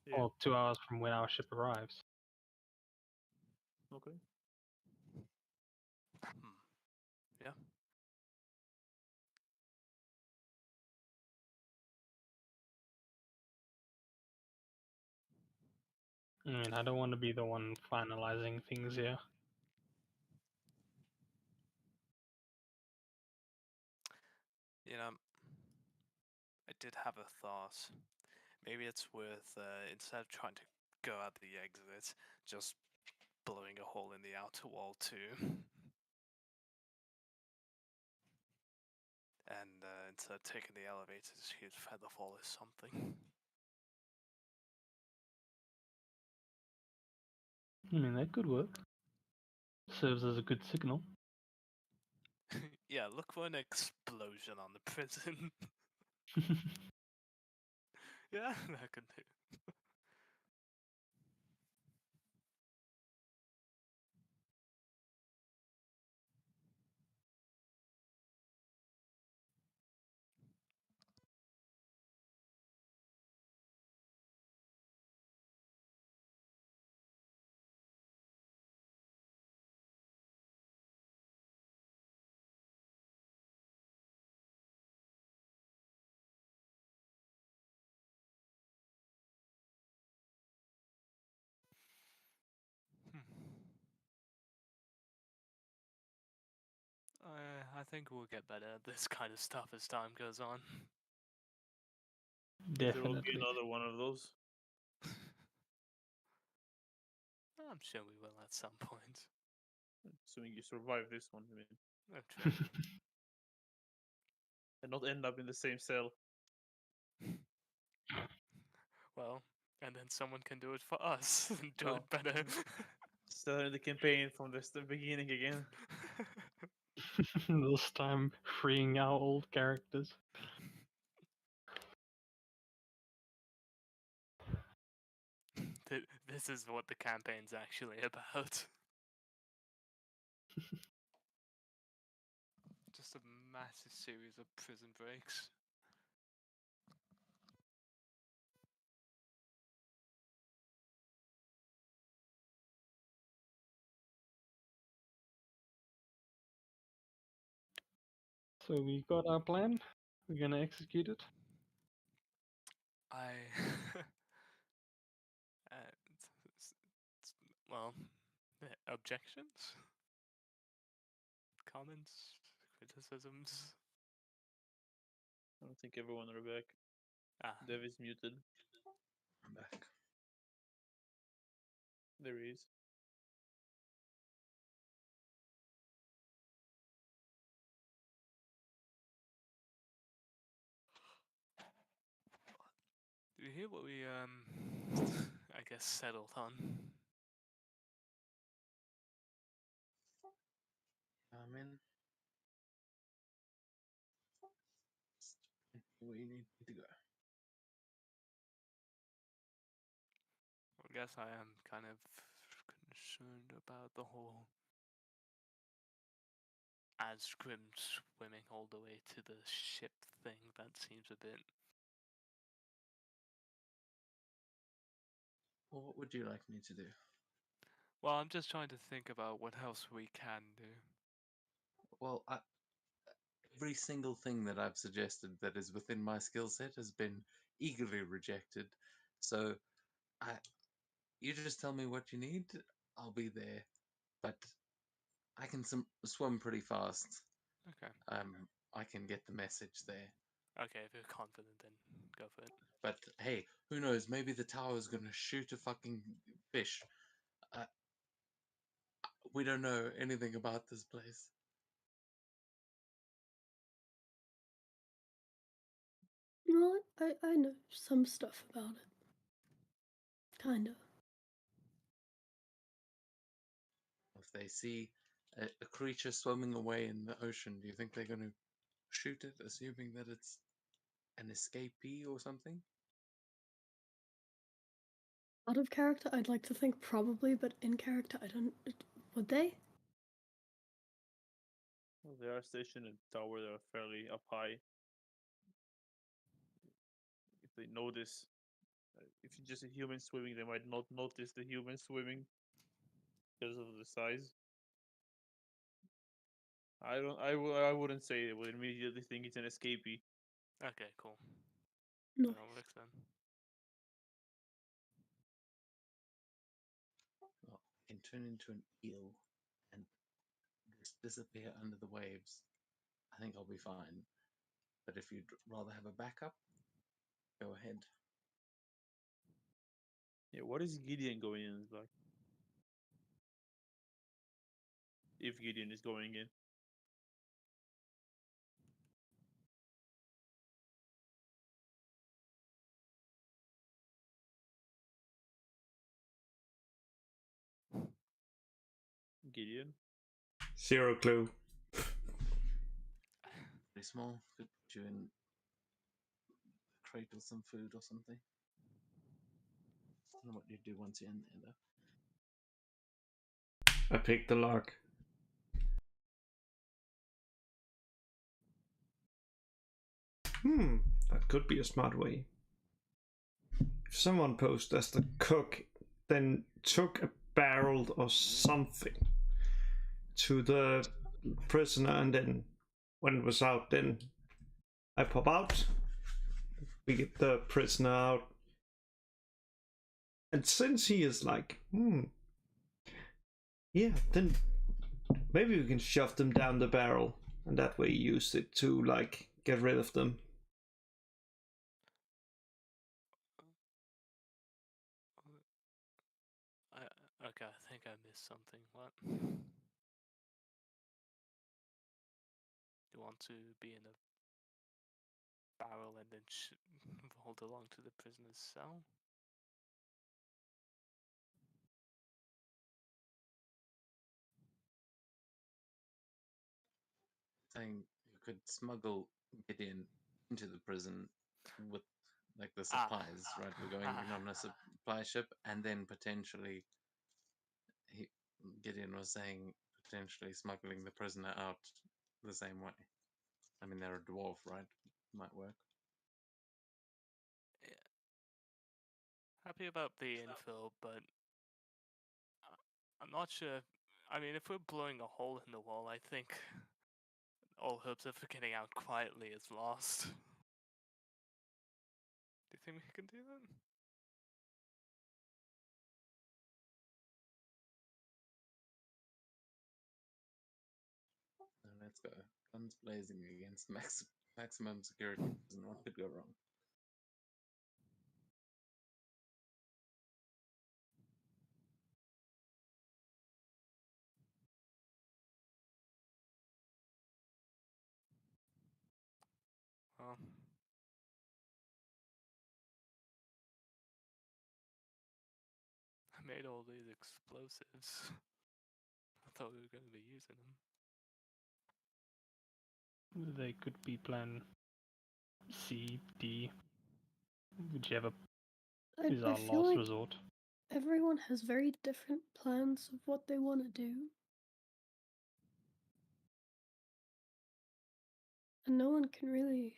[SPEAKER 1] Yeah.
[SPEAKER 2] or 2 hours from when our ship arrives.
[SPEAKER 1] Okay.
[SPEAKER 3] Hmm. Yeah.
[SPEAKER 2] I mean, I don't want to be the one finalizing things here.
[SPEAKER 3] You know, I did have a thought. Maybe it's worth instead of trying to go out the exit, just blowing a hole in the outer wall too. And instead of taking the elevators, use Featherfall or something.
[SPEAKER 2] I mean, that could work. Serves as a good signal.
[SPEAKER 3] Yeah, look for an explosion on the prison. Yeah, that could do. I think we'll get better at this kind of stuff as time goes on.
[SPEAKER 1] There will be
[SPEAKER 2] Definitely.
[SPEAKER 1] another one of those.
[SPEAKER 3] I'm sure we will at some point.
[SPEAKER 1] Assuming you survive this one, I mean,
[SPEAKER 3] Oh, true.
[SPEAKER 1] and not end up in the same cell.
[SPEAKER 3] Well, and then someone can do it for us and do
[SPEAKER 1] Oh.
[SPEAKER 3] it better.
[SPEAKER 1] Starting the campaign from the beginning again.
[SPEAKER 2] This time, freeing our old characters.
[SPEAKER 3] This is what the campaign's actually about. Just a massive series of prison breaks.
[SPEAKER 2] So we got our plan. We're gonna execute it.
[SPEAKER 3] I. Well, objections? Comments? Criticisms?
[SPEAKER 1] I don't think everyone are back.
[SPEAKER 3] Ah,
[SPEAKER 1] Dev is muted.
[SPEAKER 5] I'm back.
[SPEAKER 1] There he is.
[SPEAKER 3] Do you hear what we I guess settled on?
[SPEAKER 5] I'm in. Where you need me to go.
[SPEAKER 3] I guess I am kind of concerned about the whole Asgrim swimming all the way to the ship thing. That seems a bit.
[SPEAKER 5] Well, what would you like me to do?
[SPEAKER 3] Well, I'm just trying to think about what else we can do.
[SPEAKER 5] Well, every single thing that I've suggested that is within my skill set has been eagerly rejected. So, you just tell me what you need. I'll be there. But I can swim pretty fast.
[SPEAKER 3] Okay.
[SPEAKER 5] I can get the message there.
[SPEAKER 3] Okay, if you're confident, then go for it.
[SPEAKER 5] But hey, who knows? Maybe the tower is gonna shoot a fucking fish. We don't know anything about this place.
[SPEAKER 4] No, I know some stuff about it. Kinda.
[SPEAKER 5] If they see a creature swimming away in the ocean, do you think they're gonna shoot it, assuming that it's an escapee or something?
[SPEAKER 4] Out of character, I'd like to think probably, but in character, I don't. Would they?
[SPEAKER 1] Well, they are stationed in the tower. They are fairly up high. If they notice, if it's just a human swimming, they might not notice the human swimming because of the size. I don't. I wouldn't say they would immediately think it's an escapee.
[SPEAKER 3] Okay, cool.
[SPEAKER 4] No.
[SPEAKER 3] That works then.
[SPEAKER 5] Well, I can turn into an eel and just disappear under the waves. I think I'll be fine. But if you'd rather have a backup, go ahead.
[SPEAKER 1] Yeah, what is Gideon going in like? If Gideon is going in. Gideon?
[SPEAKER 6] Zero clue.
[SPEAKER 5] Pretty small. Could put you in a crate with some food or something. I don't know what you do once you're in there, though.
[SPEAKER 6] I picked the lock. That could be a smart way. If someone posed as the cook, then took a barrel or something to the prisoner, and then when it was out, then I pop out. We get the prisoner out. And since he is like, yeah, then maybe we can shove them down the barrel, and that way use it to, like, get rid of them.
[SPEAKER 3] Okay, I think I missed something. What? You want to be in a barrel and then hold along to the prisoner's cell?
[SPEAKER 5] Saying you could smuggle Gideon into the prison with like the supplies, right? We're going in on a supply ship, and then potentially, Gideon was saying potentially smuggling the prisoner out the same way. I mean, they're a dwarf, right? Might work.
[SPEAKER 3] Yeah. Happy about the info, but I'm not sure. I mean, if we're blowing a hole in the wall, I think all hopes of getting out quietly is lost. Do you think we can do that?
[SPEAKER 5] So let's go. Guns blazing against maximum security prison. What could go wrong?
[SPEAKER 3] made all these explosives. I thought we were going to be using them.
[SPEAKER 2] They could be plan C, D, whichever is
[SPEAKER 4] I
[SPEAKER 2] our
[SPEAKER 4] feel
[SPEAKER 2] last
[SPEAKER 4] like
[SPEAKER 2] resort.
[SPEAKER 4] everyone has very different plans of what they want to do. And no one can really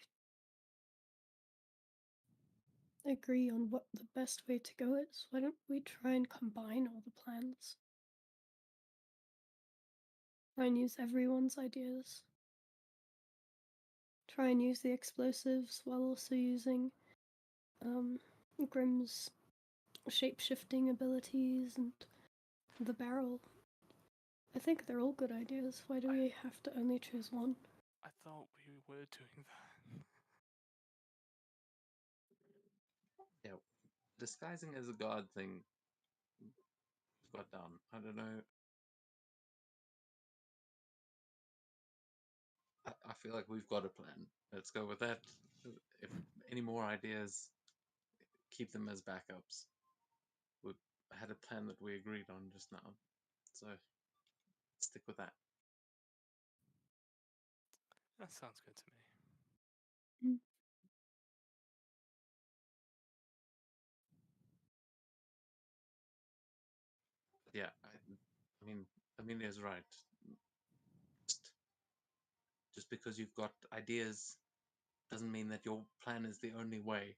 [SPEAKER 4] agree on what the best way to go is. Why don't we try and combine all the plans? Try and use everyone's ideas. Try and use the explosives while also using Grimm's shape-shifting abilities and the barrel. I think they're all good ideas. Why do we have to only choose one?
[SPEAKER 3] I thought we were doing that.
[SPEAKER 5] Yeah, disguising as a god thing got done. I don't know. I feel like we've got a plan. Let's go with that. If any more ideas, keep them as backups. We had a plan that we agreed on just now, so stick with that.
[SPEAKER 3] That sounds good to me.
[SPEAKER 5] Yeah, I mean, Amelia's right. Just because you've got ideas doesn't mean that your plan is the only way.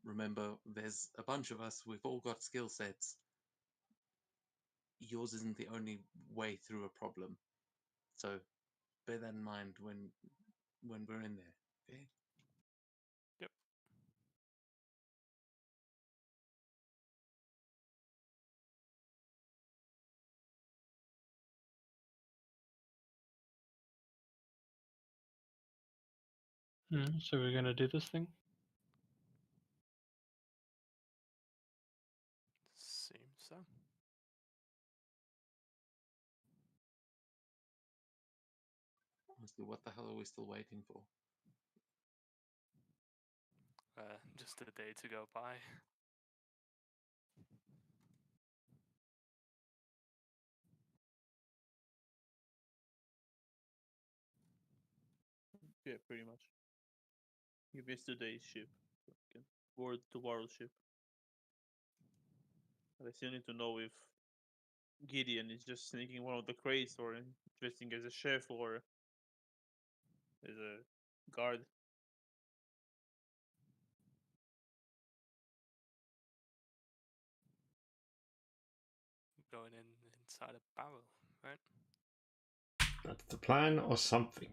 [SPEAKER 5] Remember, there's a bunch of us. We've all got skill sets. Yours isn't the only way through a problem. So bear that in mind when we're in there. Okay.
[SPEAKER 3] Yep.
[SPEAKER 2] So we're gonna do this thing?
[SPEAKER 3] Seems so.
[SPEAKER 5] Honestly, what the hell are we still waiting for?
[SPEAKER 3] Just a day to go by.
[SPEAKER 1] Yeah, pretty much. You missed today's ship. Okay. Board tomorrow's ship. But I still need to know if Gideon is just sneaking one of the crates or dressing as a chef or as a guard.
[SPEAKER 3] Going inside a barrel, right?
[SPEAKER 6] That's the plan or something.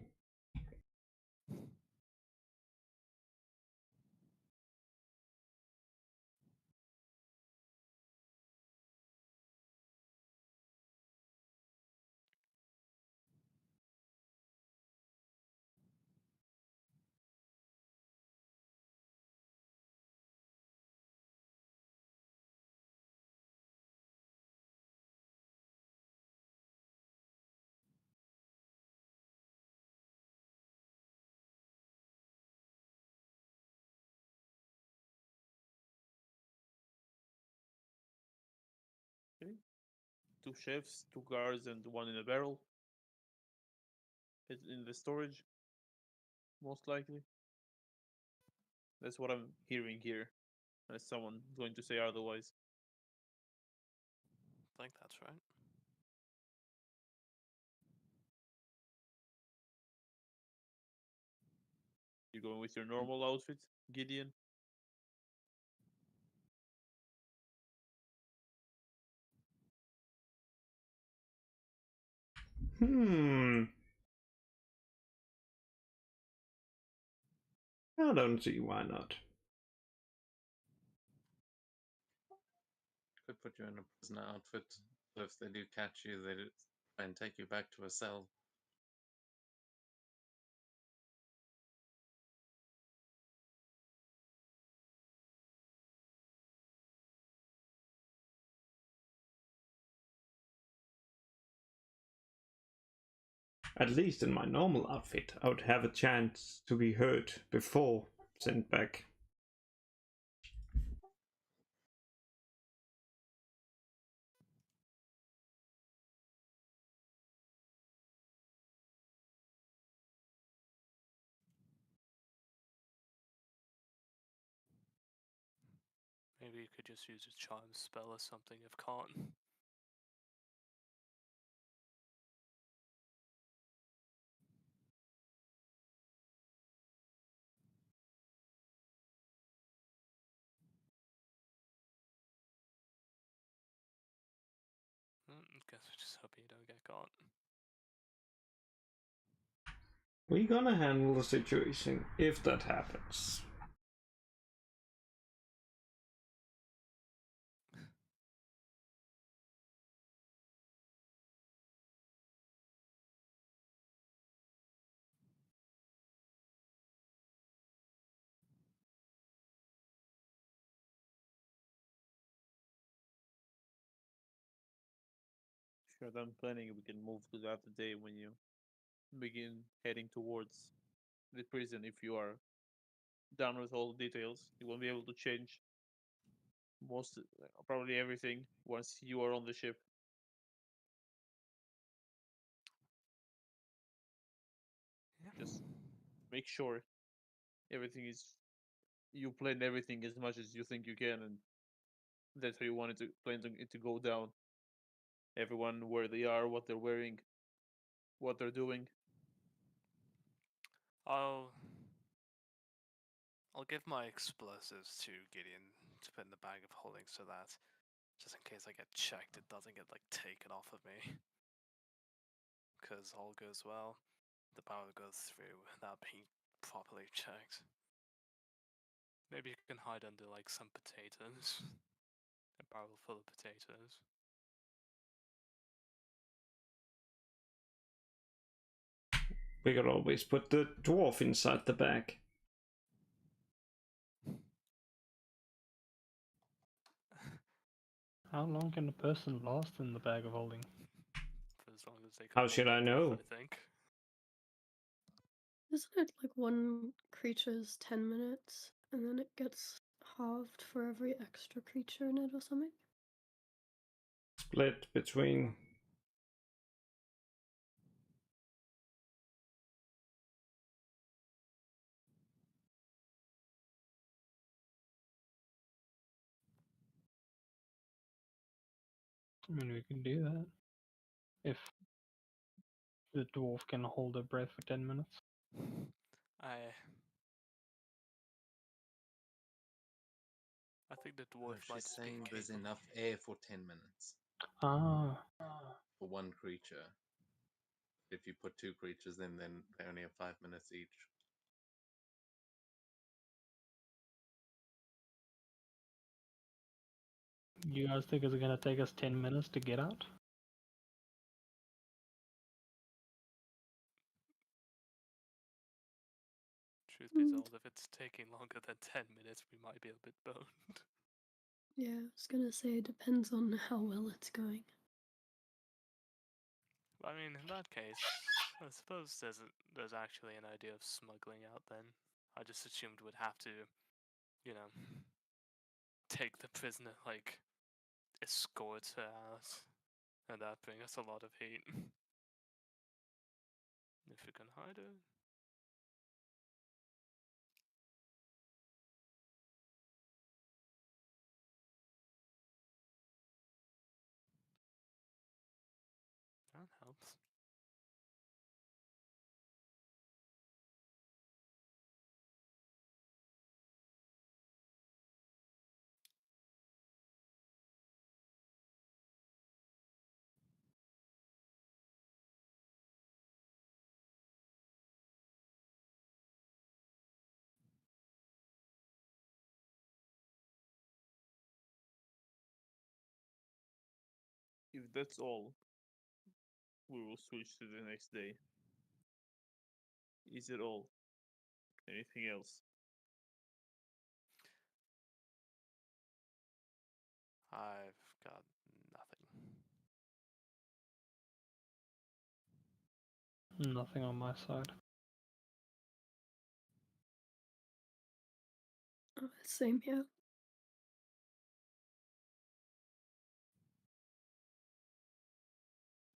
[SPEAKER 1] Okay. 2 chefs, 2 guards, and 1 in a barrel. It's in the storage, most likely. That's what I'm hearing here. Unless someone's going to say otherwise.
[SPEAKER 3] I think that's right.
[SPEAKER 1] You going with your normal outfit, Gideon?
[SPEAKER 6] I don't see why not.
[SPEAKER 5] Could put you in a prisoner outfit, so if they do catch you, they try and take you back to a cell.
[SPEAKER 6] At least in my normal outfit, I would have a chance to be heard before sent back.
[SPEAKER 3] Maybe you could just use a charm spell or something if can't. Guess we just hope you don't get caught.
[SPEAKER 6] We're gonna handle the situation if that happens.
[SPEAKER 1] If you're done planning, we can move to the other day when you begin heading towards the prison. If you are done with all the details, you won't be able to change most, probably everything, once you are on the ship.
[SPEAKER 3] Yeah.
[SPEAKER 1] Just make sure everything is, you plan everything as much as you think you can, and that's how you want it to plan it to go down. Everyone where they are, what they're wearing, what they're doing.
[SPEAKER 3] I'll give my explosives to Gideon to put in the bag of holding so that just in case I get checked, it doesn't get like taken off of me. Because all goes well, the power goes through without being properly checked. Maybe you can hide under like some potatoes. A barrel full of potatoes.
[SPEAKER 6] We could always put the dwarf inside the bag.
[SPEAKER 2] How long can a person last in the bag of holding?
[SPEAKER 3] For as long as they can
[SPEAKER 6] How
[SPEAKER 3] hold
[SPEAKER 6] should
[SPEAKER 3] the
[SPEAKER 6] I
[SPEAKER 3] dwarf,
[SPEAKER 6] know?
[SPEAKER 3] I think.
[SPEAKER 4] Isn't it like one creature's 10 minutes and then it gets halved for every extra creature in it or something?
[SPEAKER 6] Split between.
[SPEAKER 2] I mean, we can do that. If the dwarf can hold their breath for 10 minutes.
[SPEAKER 3] I think the
[SPEAKER 5] No,
[SPEAKER 3] dwarf might
[SPEAKER 5] she's
[SPEAKER 3] be
[SPEAKER 5] saying there's
[SPEAKER 3] capable.
[SPEAKER 5] enough air for 10 minutes
[SPEAKER 2] Ah,
[SPEAKER 5] for one creature. If you put two creatures in, then they only have 5 minutes each.
[SPEAKER 2] you guys think it's gonna take us 10 minutes to get out?
[SPEAKER 3] Truth be
[SPEAKER 4] Mm.
[SPEAKER 3] told, if it's taking longer than 10 minutes, we might be a bit boned.
[SPEAKER 4] Yeah, I was gonna say it depends on how well it's going.
[SPEAKER 3] I mean, in that case, I suppose there's actually an idea of smuggling out then. I just assumed we'd have to, you know, take the prisoner, like, escort her out. And that'd bring us a lot of heat. If we can hide her. That helps.
[SPEAKER 1] If that's all, we will switch to the next day. Is it all? Anything else?
[SPEAKER 3] I've got nothing.
[SPEAKER 2] Nothing on my side.
[SPEAKER 4] Same here.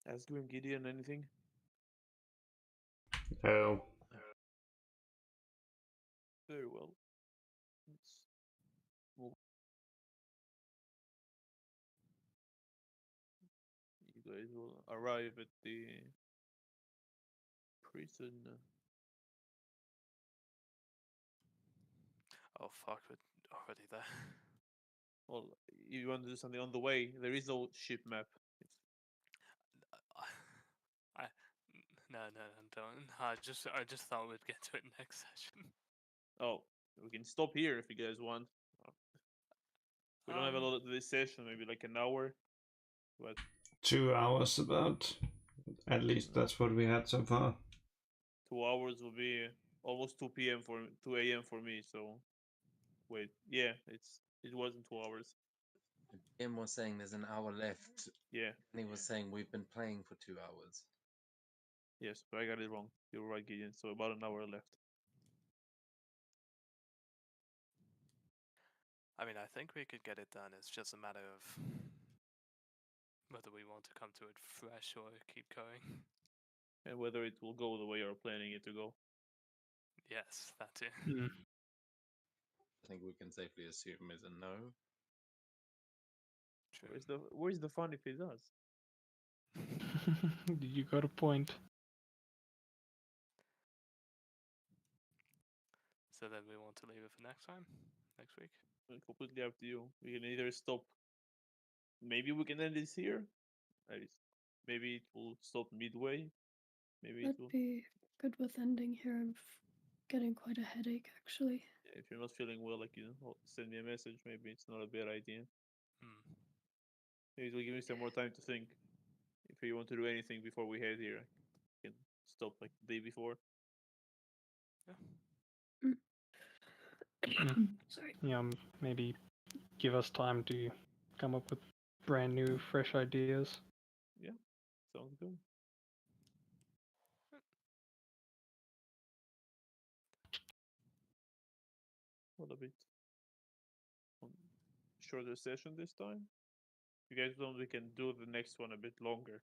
[SPEAKER 1] Asgrim and Gideon, anything?
[SPEAKER 6] No.
[SPEAKER 1] Very well. Let's move arrive at the prison.
[SPEAKER 3] Oh fuck, we're already there.
[SPEAKER 1] Well, if you want to do something on the way, there is no ship map.
[SPEAKER 3] I no, don't. I just thought we'd get to it next session.
[SPEAKER 1] Oh, we can stop here if you guys want. We don't have a lot of this session, maybe like an hour. But
[SPEAKER 6] 2 hours about. At least that's what we had so far.
[SPEAKER 1] 2 hours will be almost 2 p.m. for 2 a.m. for me. So wait, yeah, it wasn't 2 hours.
[SPEAKER 5] Jim was saying there's an hour left,
[SPEAKER 1] Yeah,
[SPEAKER 5] and he was saying we've been playing for 2 hours.
[SPEAKER 1] yes, but I got it wrong. You're right, Gideon. So about an hour left.
[SPEAKER 3] I mean, I think we could get it done. It's just a matter of whether we want to come to it fresh or keep going.
[SPEAKER 1] And whether it will go the way you're planning it to go.
[SPEAKER 3] Yes, that's it.
[SPEAKER 2] Mm.
[SPEAKER 5] I think we can safely assume is a no.
[SPEAKER 3] True.
[SPEAKER 1] Where's the fun if it does?
[SPEAKER 2] You got a point.
[SPEAKER 3] So then we want to leave it for next time, next week.
[SPEAKER 1] Completely up to you. We can either stop. Maybe we can end this here. Maybe it will stop midway. Maybe it
[SPEAKER 4] I'd
[SPEAKER 1] will.
[SPEAKER 4] be good with ending here. I'm getting quite a headache, actually.
[SPEAKER 1] If you're not feeling well, like send me a message. Maybe it's not a bad idea.
[SPEAKER 3] Hmm.
[SPEAKER 1] Maybe it will give me some more time to think. If you want to do anything before we head here, I can stop like the day before.
[SPEAKER 3] Yeah.
[SPEAKER 4] Sorry.
[SPEAKER 2] Yeah, maybe give us time to come up with brand new, fresh ideas.
[SPEAKER 1] Yeah, sounds good. What a bit shorter session this time. If you guys want, we can do the next one a bit longer.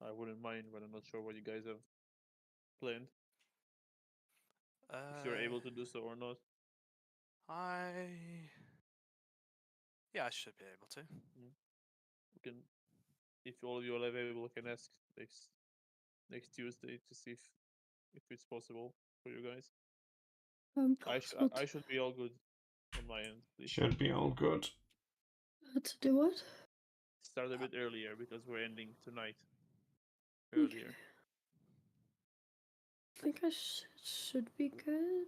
[SPEAKER 1] I wouldn't mind, but I'm not sure what you guys have planned. If you're able to do so or not.
[SPEAKER 3] Yeah, I should be able to.
[SPEAKER 1] We can, if all of you are available, I can ask next Tuesday to see if it's possible for you guys. I should be all good on my end. Please.
[SPEAKER 6] Should be all good.
[SPEAKER 4] To do what?
[SPEAKER 1] Start a bit earlier because we're ending tonight.
[SPEAKER 4] Okay.
[SPEAKER 1] Earlier.
[SPEAKER 4] I think I should be good.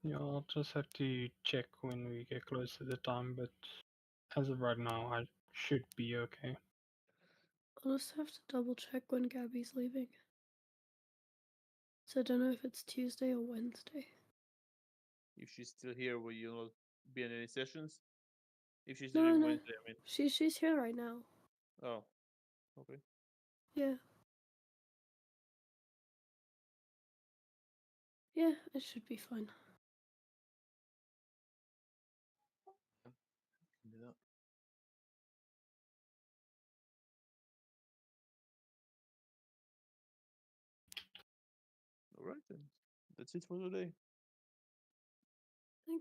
[SPEAKER 2] Yeah, I'll just have to check when we get close to the time, but as of right now, I should be okay.
[SPEAKER 4] I'll just have to double check when Gabby's leaving. So I don't know if it's Tuesday or Wednesday.
[SPEAKER 1] If she's still here, will you not be in any sessions? If she's
[SPEAKER 4] No,
[SPEAKER 1] leaving
[SPEAKER 4] no.
[SPEAKER 1] Wednesday, I mean.
[SPEAKER 4] She's here right now.
[SPEAKER 1] Oh, okay.
[SPEAKER 4] Yeah. Yeah, it should be fine.
[SPEAKER 5] Can do that.
[SPEAKER 1] All right then. That's it for today.